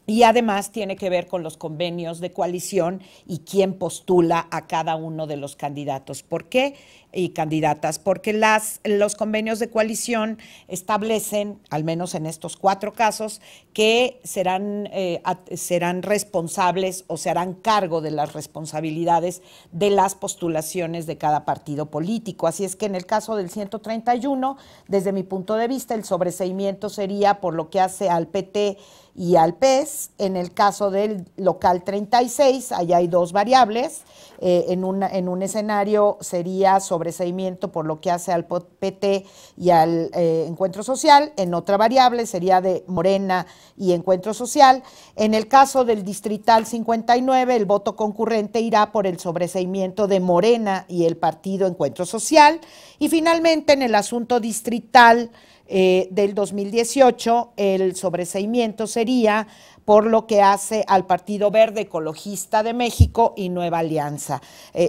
y además tiene que ver con los convenios de coalición y quién postula a cada uno de los candidatos. ¿Por qué? Y candidatas, porque los convenios de coalición establecen, al menos en estos 4 casos, que serán responsables o se harán cargo de las responsabilidades de las postulaciones de cada partido político. Así es que en el caso del 131, desde mi punto de vista, el sobreseimiento sería por lo que hace al PT y al PES. En el caso del local 36, allá hay 2 variables. En un escenario sería sobreseimiento por lo que hace al PT y al Encuentro Social. En otra variable sería de Morena y Encuentro Social. En el caso del distrital 59, el voto concurrente irá por el sobreseimiento de Morena y el partido Encuentro Social. Y finalmente, en el asunto distrital del 2018, el sobreseimiento sería por lo que hace al Partido Verde Ecologista de México y Nueva Alianza.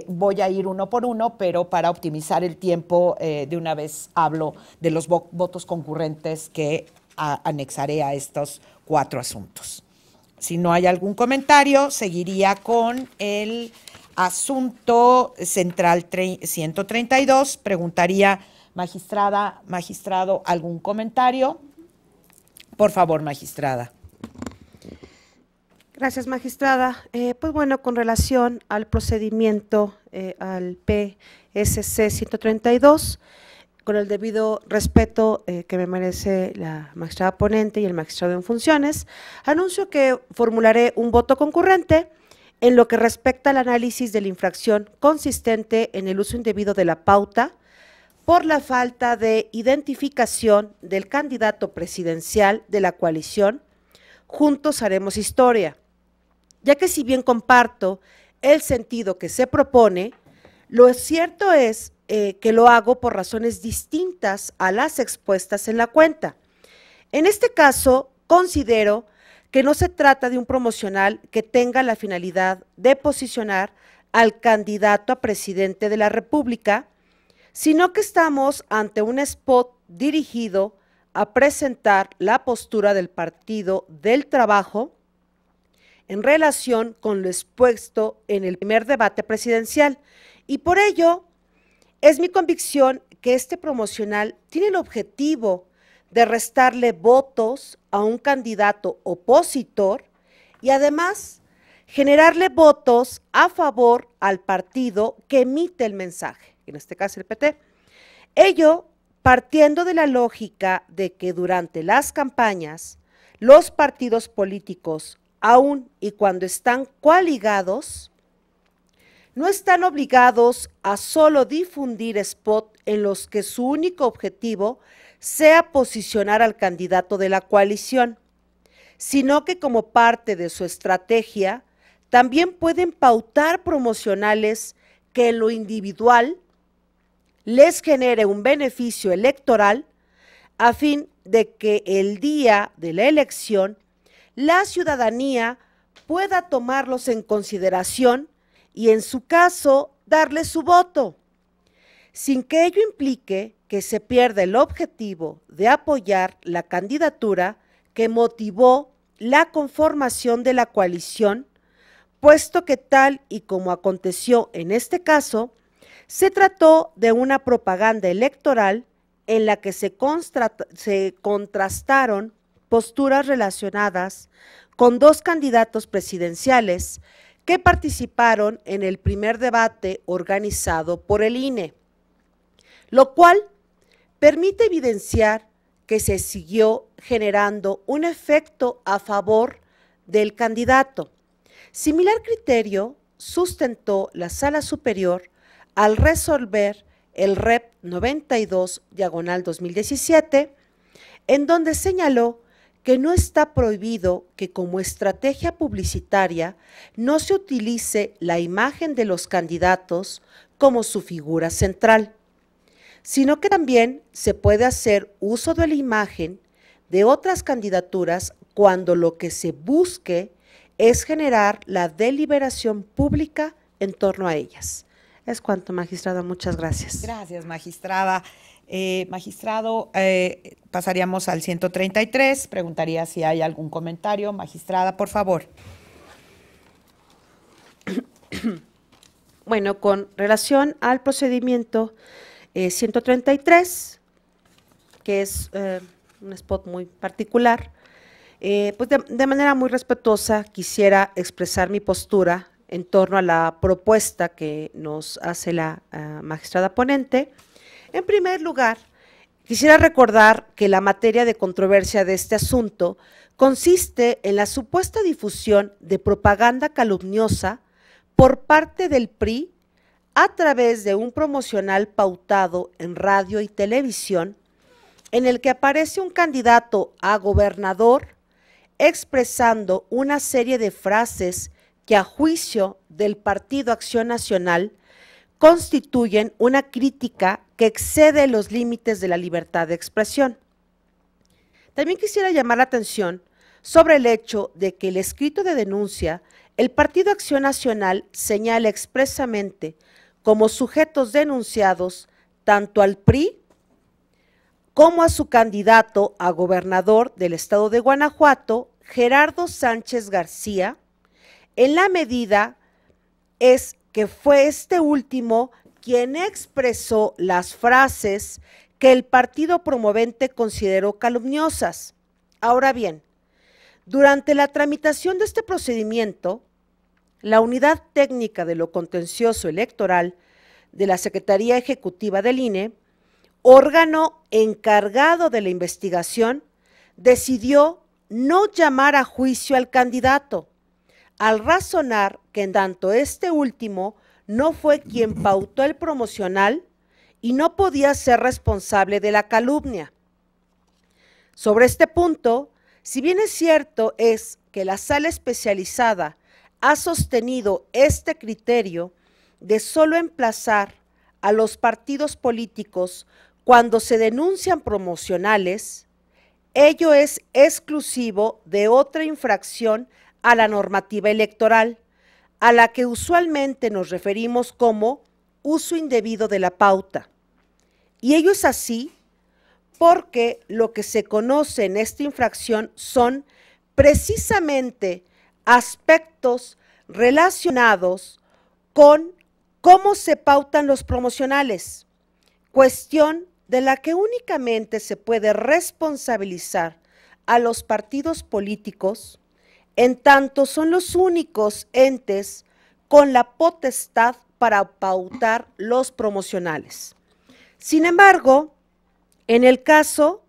Voy a ir uno por uno, pero para optimizar el tiempo, de una vez hablo de los votos concurrentes que anexaré a estos 4 asuntos. Si no hay algún comentario, seguiría con el asunto central 132. Preguntaría, magistrado, ¿algún comentario? Por favor, magistrada. Gracias, magistrada. Pues bueno, con relación al procedimiento al PSC 132, con el debido respeto que me merece la magistrada ponente y el magistrado en funciones, anuncio que formularé un voto concurrente en lo que respecta al análisis de la infracción consistente en el uso indebido de la pauta por la falta de identificación del candidato presidencial de la coalición Juntos Haremos Historia, ya que si bien comparto el sentido que se propone, lo cierto es que lo hago por razones distintas a las expuestas en la cuenta. En este caso, considero que no se trata de un promocional que tenga la finalidad de posicionar al candidato a presidente de la República, sino que estamos ante un spot dirigido a presentar la postura del Partido del Trabajo en relación con lo expuesto en el primer debate presidencial. Y por ello, es mi convicción que este promocional tiene el objetivo de restarle votos a un candidato opositor y además generarle votos a favor al partido que emite el mensaje, en este caso el PT. Ello partiendo de la lógica de que durante las campañas los partidos políticos, aun y cuando están coaligados, no están obligados a solo difundir spot en los que su único objetivo sea posicionar al candidato de la coalición, sino que como parte de su estrategia también pueden pautar promocionales que en lo individual les genere un beneficio electoral a fin de que el día de la elección la ciudadanía pueda tomarlos en consideración y en su caso darle su voto, sin que ello implique que se pierda el objetivo de apoyar la candidatura que motivó la conformación de la coalición, puesto que tal y como aconteció en este caso, se trató de una propaganda electoral en la que se contrastaron posturas relacionadas con dos candidatos presidenciales que participaron en el primer debate organizado por el INE, lo cual permite evidenciar que se siguió generando un efecto a favor del candidato. Similar criterio sustentó la Sala Superior al resolver el Rep 92/2017, en donde señaló que no está prohibido que como estrategia publicitaria no se utilice la imagen de los candidatos como su figura central, sino que también se puede hacer uso de la imagen de otras candidaturas cuando lo que se busque es generar la deliberación pública en torno a ellas. Es cuanto, magistrada. Muchas gracias. Gracias, magistrada. Magistrado, pasaríamos al 133. Preguntaría si hay algún comentario. Magistrada, por favor. Bueno, con relación al procedimiento 133, que es un spot muy particular, pues de manera muy respetuosa quisiera expresar mi postura en torno a la propuesta que nos hace la magistrada ponente. En primer lugar, quisiera recordar que la materia de controversia de este asunto consiste en la supuesta difusión de propaganda calumniosa por parte del PRI a través de un promocional pautado en radio y televisión, en el que aparece un candidato a gobernador expresando una serie de frases que a juicio del Partido Acción Nacional constituyen una crítica que excede los límites de la libertad de expresión. También quisiera llamar la atención sobre el hecho de que el escrito de denuncia, el Partido Acción Nacional señala expresamente como sujetos denunciados tanto al PRI como a su candidato a gobernador del estado de Guanajuato, Gerardo Sánchez García, en la medida es que fue este último quien expresó las frases que el partido promovente consideró calumniosas. Ahora bien, durante la tramitación de este procedimiento, la Unidad Técnica de lo Contencioso Electoral de la Secretaría Ejecutiva del INE, órgano encargado de la investigación, decidió no llamar a juicio al candidato, al razonar que en tanto este último no fue quien pautó el promocional y no podía ser responsable de la calumnia. Sobre este punto, si bien es cierto es que la sala especializada ha sostenido este criterio de solo emplazar a los partidos políticos cuando se denuncian promocionales, ello es exclusivo de otra infracción a la normativa electoral, a la que usualmente nos referimos como uso indebido de la pauta. Y ello es así porque lo que se conoce en esta infracción son precisamente aspectos relacionados con cómo se pautan los promocionales, cuestión de la que únicamente se puede responsabilizar a los partidos políticos, en tanto son los únicos entes con la potestad para pautar los promocionales. Sin embargo, en el caso,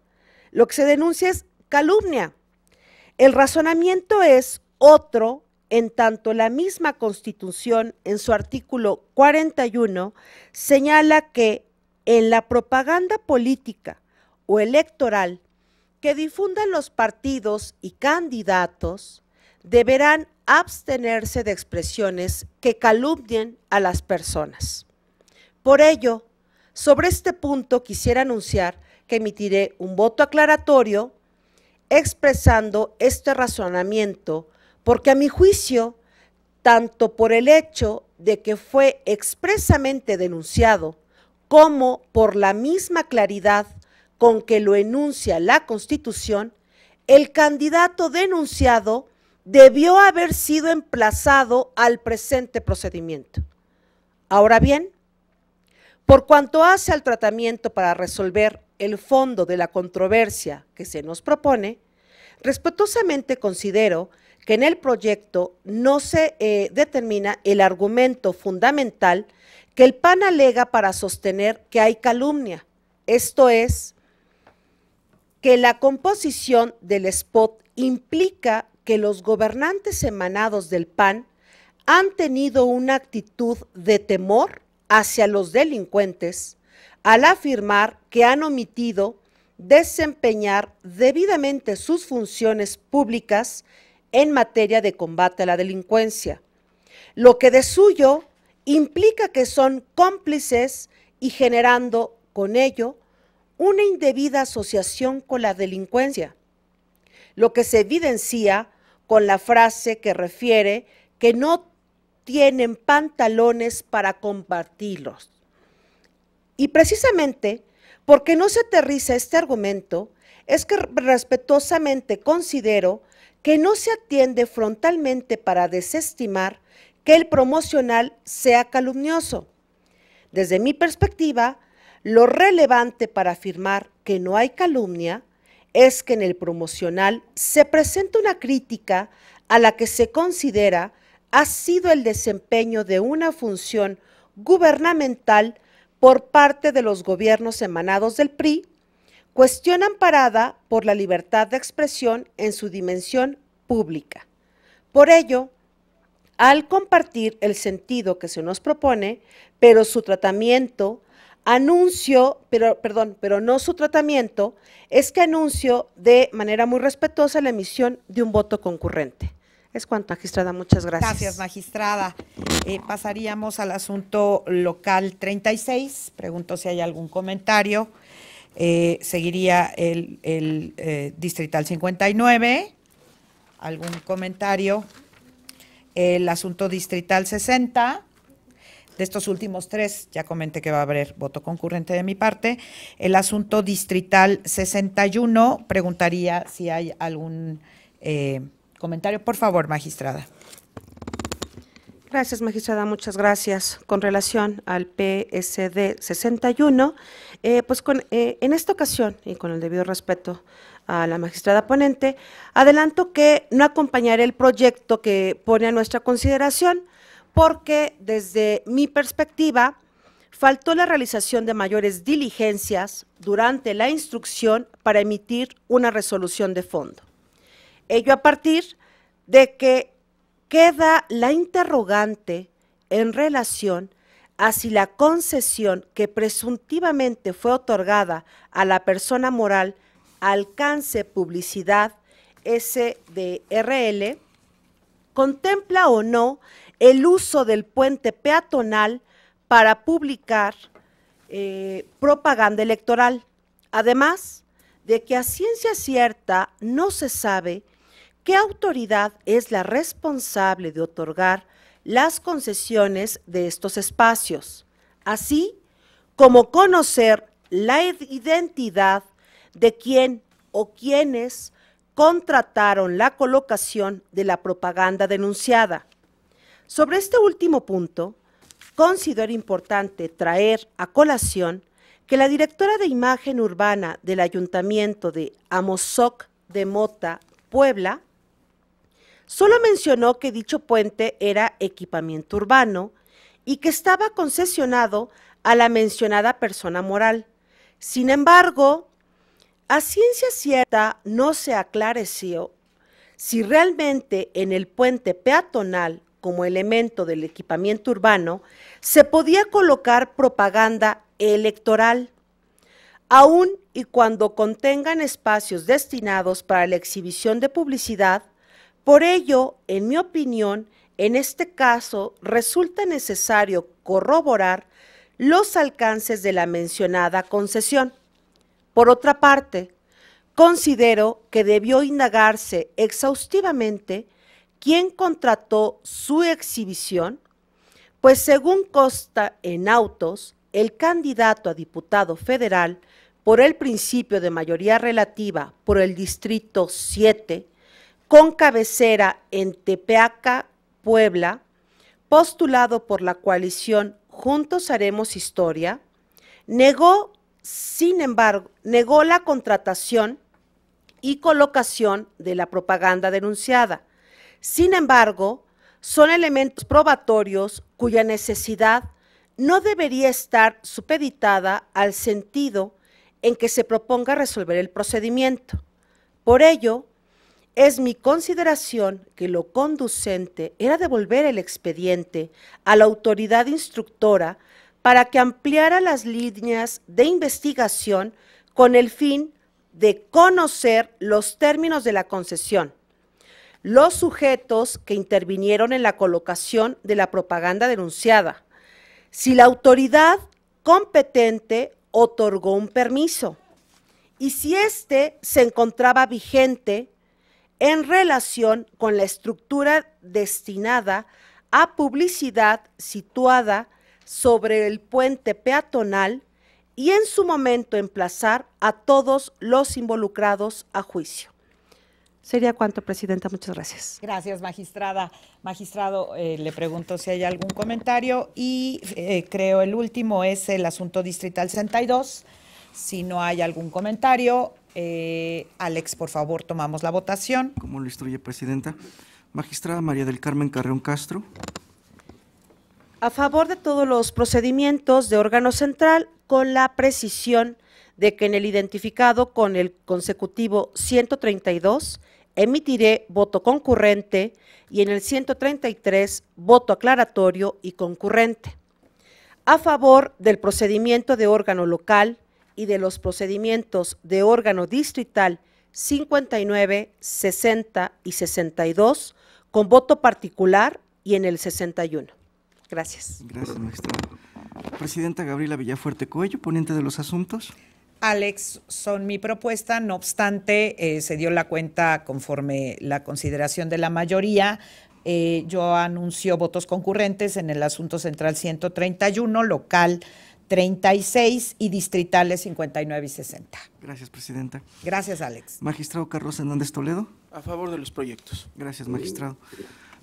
lo que se denuncia es calumnia. El razonamiento es otro, en tanto la misma Constitución, en su artículo 41, señala que en la propaganda política o electoral que difundan los partidos y candidatos, deberán abstenerse de expresiones que calumnien a las personas. Por ello, sobre este punto quisiera anunciar que emitiré un voto aclaratorio expresando este razonamiento, porque a mi juicio, tanto por el hecho de que fue expresamente denunciado, como por la misma claridad con que lo enuncia la Constitución, el candidato denunciado debió haber sido emplazado al presente procedimiento. Ahora bien, por cuanto hace al tratamiento para resolver el fondo de la controversia que se nos propone, respetuosamente considero que en el proyecto no se determina el argumento fundamental que el PAN alega para sostener que hay calumnia, esto es, que la composición del spot implica que los gobernantes emanados del PAN han tenido una actitud de temor hacia los delincuentes al afirmar que han omitido desempeñar debidamente sus funciones públicas en materia de combate a la delincuencia, lo que de suyo implica que son cómplices y generando con ello una indebida asociación con la delincuencia, lo que se evidencia con la frase que refiere que no tienen pantalones para combatirlos. Y precisamente porque no se aterriza este argumento, es que respetuosamente considero que no se atiende frontalmente para desestimar que el promocional sea calumnioso. Desde mi perspectiva, lo relevante para afirmar que no hay calumnia es que en el promocional se presenta una crítica a la que se considera ha sido el desempeño de una función gubernamental por parte de los gobiernos emanados del PRI, cuestión amparada por la libertad de expresión en su dimensión pública. Por ello, al compartir el sentido que se nos propone, pero su tratamiento, pero no su tratamiento, es que anuncio de manera muy respetuosa la emisión de un voto concurrente. Es cuanto, magistrada. Muchas gracias. Gracias, magistrada. Pasaríamos al asunto local 36. Pregunto si hay algún comentario. Seguiría el distrital 59. ¿Algún comentario? El asunto distrital 60. De estos últimos tres, ya comenté que va a haber voto concurrente de mi parte. El asunto distrital 61, preguntaría si hay algún comentario. Por favor, magistrada. Gracias, magistrada, muchas gracias. Con relación al PSD 61, en esta ocasión, y con el debido respeto a la magistrada ponente, adelanto que no acompañaré el proyecto que pone a nuestra consideración, porque desde mi perspectiva faltó la realización de mayores diligencias durante la instrucción para emitir una resolución de fondo. Ello a partir de que queda la interrogante en relación a si la concesión que presuntivamente fue otorgada a la persona moral alcance publicidad SDRL contempla o no el uso del puente peatonal para publicar propaganda electoral. Además de que a ciencia cierta no se sabe qué autoridad es la responsable de otorgar las concesiones de estos espacios, así como conocer la identidad de quién o quiénes contrataron la colocación de la propaganda denunciada. Sobre este último punto, considero importante traer a colación que la directora de imagen urbana del Ayuntamiento de Amozoc de Mota, Puebla, solo mencionó que dicho puente era equipamiento urbano y que estaba concesionado a la mencionada persona moral. Sin embargo, a ciencia cierta no se aclareció si realmente en el puente peatonal, como elemento del equipamiento urbano, se podía colocar propaganda electoral, aun y cuando contengan espacios destinados para la exhibición de publicidad. Por ello, en mi opinión, en este caso resulta necesario corroborar los alcances de la mencionada concesión. Por otra parte, considero que debió indagarse exhaustivamente quién contrató su exhibición, pues según consta en autos, el candidato a diputado federal por el principio de mayoría relativa por el Distrito 7, con cabecera en Tepeaca, Puebla, postulado por la coalición Juntos Haremos Historia, negó la contratación y colocación de la propaganda denunciada. Sin embargo, son elementos probatorios cuya necesidad no debería estar supeditada al sentido en que se proponga resolver el procedimiento. Por ello, es mi consideración que lo conducente era devolver el expediente a la autoridad instructora para que ampliara las líneas de investigación con el fin de conocer los términos de la concesión, los sujetos que intervinieron en la colocación de la propaganda denunciada, si la autoridad competente otorgó un permiso y si éste se encontraba vigente en relación con la estructura destinada a publicidad situada sobre el puente peatonal y en su momento emplazar a todos los involucrados a juicio. Sería cuanto, Presidenta. Muchas gracias. Gracias, magistrada. Magistrado, le pregunto si hay algún comentario y creo el último es el asunto distrital 62. Si no hay algún comentario, Alex, por favor, tomamos la votación. Como lo instruye, Presidenta. Magistrada María del Carmen Carreón Castro. A favor de todos los procedimientos de órgano central, con la precisión de que en el identificado con el consecutivo 132 emitiré voto concurrente y en el 133 voto aclaratorio y concurrente. A favor del procedimiento de órgano local y de los procedimientos de órgano distrital 59, 60 y 62 con voto particular y en el 61. Gracias. Gracias, magistrada. Presidenta Gabriela Villafuerte Coello, ponente de los asuntos. Alex, son mi propuesta, no obstante, se dio la cuenta conforme la consideración de la mayoría. Yo anuncio votos concurrentes en el asunto central 131, local 36 y distritales 59 y 60. Gracias, Presidenta. Gracias, Alex. Magistrado Carlos Hernández Toledo. A favor de los proyectos. Gracias, magistrado.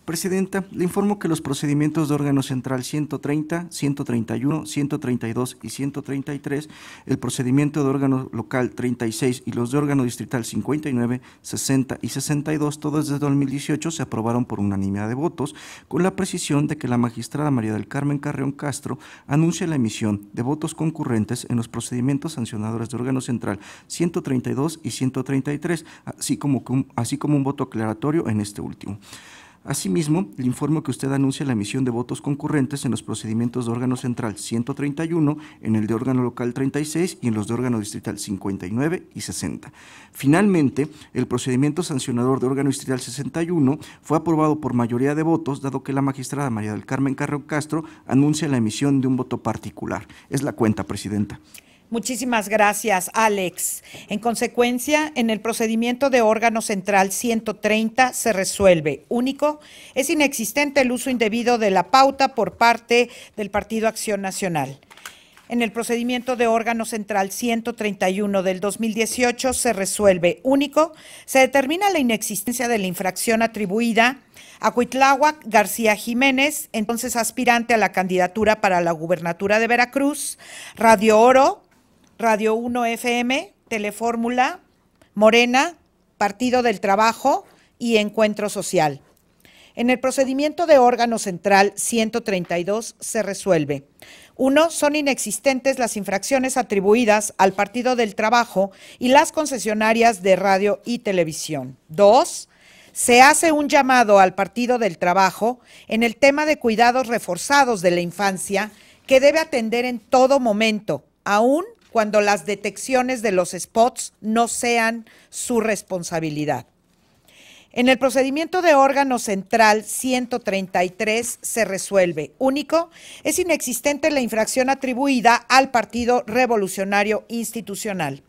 Presidenta, le informo que los procedimientos de órgano central 130, 131, 132 y 133, el procedimiento de órgano local 36 y los de órgano distrital 59, 60 y 62, todos desde 2018 se aprobaron por unanimidad de votos, con la precisión de que la magistrada María del Carmen Carreón Castro anuncia la emisión de votos concurrentes en los procedimientos sancionadores de órgano central 132 y 133, así como un voto aclaratorio en este último. Asimismo, le informo que usted anuncia la emisión de votos concurrentes en los procedimientos de órgano central 131, en el de órgano local 36 y en los de órgano distrital 59 y 60. Finalmente, el procedimiento sancionador de órgano distrital 61 fue aprobado por mayoría de votos, dado que la magistrada María del Carmen Carreón Castro anuncia la emisión de un voto particular. Es la cuenta, Presidenta. Muchísimas gracias, Alex. En consecuencia, en el procedimiento de órgano central 130 se resuelve. Único, es inexistente el uso indebido de la pauta por parte del Partido Acción Nacional. En el procedimiento de órgano central 131 del 2018 se resuelve. Único, se determina la inexistencia de la infracción atribuida a Cuitláhuac García Jiménez, entonces aspirante a la candidatura para la gubernatura de Veracruz, Radio Oro, Radio 1 FM, Telefórmula, Morena, Partido del Trabajo y Encuentro Social. En el procedimiento de órgano central 132 se resuelve: 1. Son inexistentes las infracciones atribuidas al Partido del Trabajo y las concesionarias de radio y televisión. 2. Se hace un llamado al Partido del Trabajo en el tema de cuidados reforzados de la infancia que debe atender en todo momento, aun cuando las detecciones de los spots no sean su responsabilidad. En el procedimiento de órgano central 133 se resuelve: único, es inexistente la infracción atribuida al Partido Revolucionario Institucional.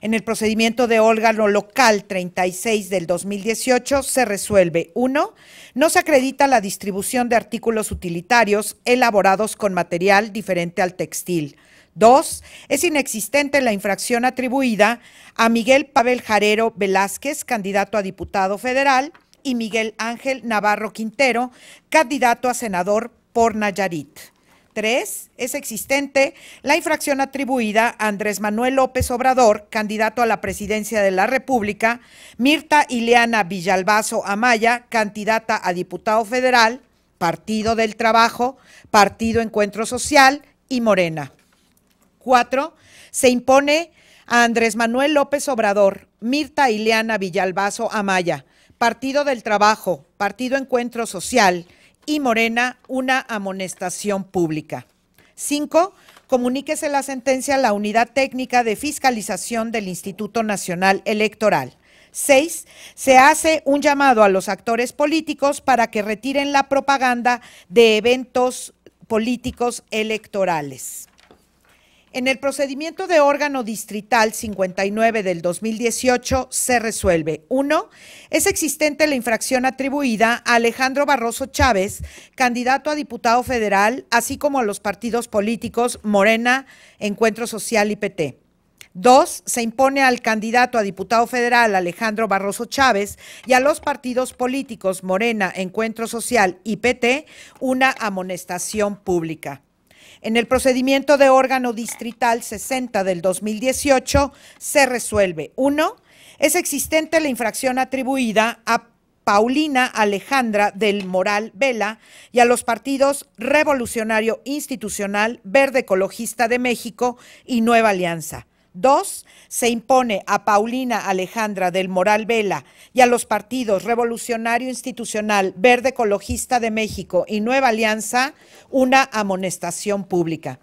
En el procedimiento de órgano local 36 del 2018 se resuelve: 1. No se acredita la distribución de artículos utilitarios elaborados con material diferente al textil. 2. Es inexistente la infracción atribuida a Miguel Pavel Jarero Velázquez, candidato a diputado federal, y Miguel Ángel Navarro Quintero, candidato a senador por Nayarit. 3. Es existente la infracción atribuida a Andrés Manuel López Obrador, candidato a la presidencia de la República, Mirta Ileana Villalbazo Amaya, candidata a diputado federal, Partido del Trabajo, Partido Encuentro Social y Morena. 4. Se impone a Andrés Manuel López Obrador, Mirta Ileana Villalbazo Amaya, Partido del Trabajo, Partido Encuentro Social y Morena, una amonestación pública. 5. Comuníquese la sentencia a la Unidad Técnica de Fiscalización del Instituto Nacional Electoral. 6. Se hace un llamado a los actores políticos para que retiren la propaganda de eventos políticos electorales. En el procedimiento de órgano distrital 59 del 2018 se resuelve: 1. Es existente la infracción atribuida a Alejandro Barroso Chávez, candidato a diputado federal, así como a los partidos políticos Morena, Encuentro Social y PT. 2. Se impone al candidato a diputado federal Alejandro Barroso Chávez y a los partidos políticos Morena, Encuentro Social y PT una amonestación pública. En el procedimiento de órgano distrital 60 del 2018 se resuelve: 1. Es existente la infracción atribuida a Paulina Alejandra del Moral Vela y a los partidos Revolucionario Institucional, Verde Ecologista de México y Nueva Alianza. 2. Se impone a Paulina Alejandra del Moral Vela y a los partidos Revolucionario Institucional, Verde Ecologista de México y Nueva Alianza una amonestación pública.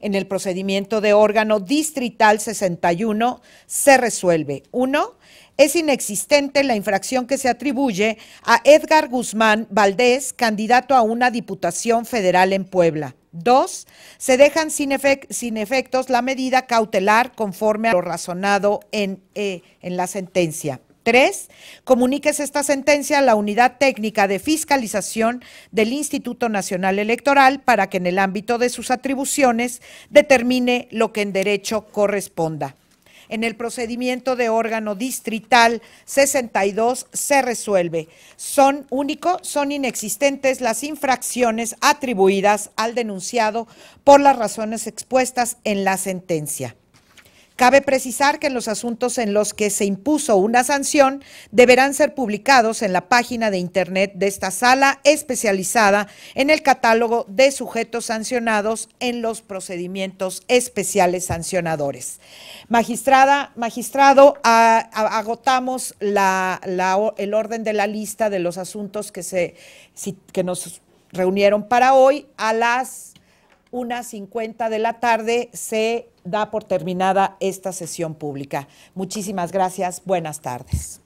En el procedimiento de órgano distrital 61 se resuelve: 1. Es inexistente la infracción que se atribuye a Edgar Guzmán Valdés, candidato a una diputación federal en Puebla. 2. Se dejan sin efectos la medida cautelar conforme a lo razonado en la sentencia. 3. Comuníquese esta sentencia a la Unidad Técnica de Fiscalización del Instituto Nacional Electoral para que en el ámbito de sus atribuciones determine lo que en derecho corresponda. En el procedimiento de órgano distrital 62 se resuelve: son inexistentes las infracciones atribuidas al denunciado por las razones expuestas en la sentencia. Cabe precisar que los asuntos en los que se impuso una sanción deberán ser publicados en la página de internet de esta sala especializada en el catálogo de sujetos sancionados en los procedimientos especiales sancionadores. Magistrado, agotamos el orden de la lista de los asuntos que nos reunieron para hoy. A las 1:50 de la tarde se da por terminada esta sesión pública. Muchísimas gracias. Buenas tardes.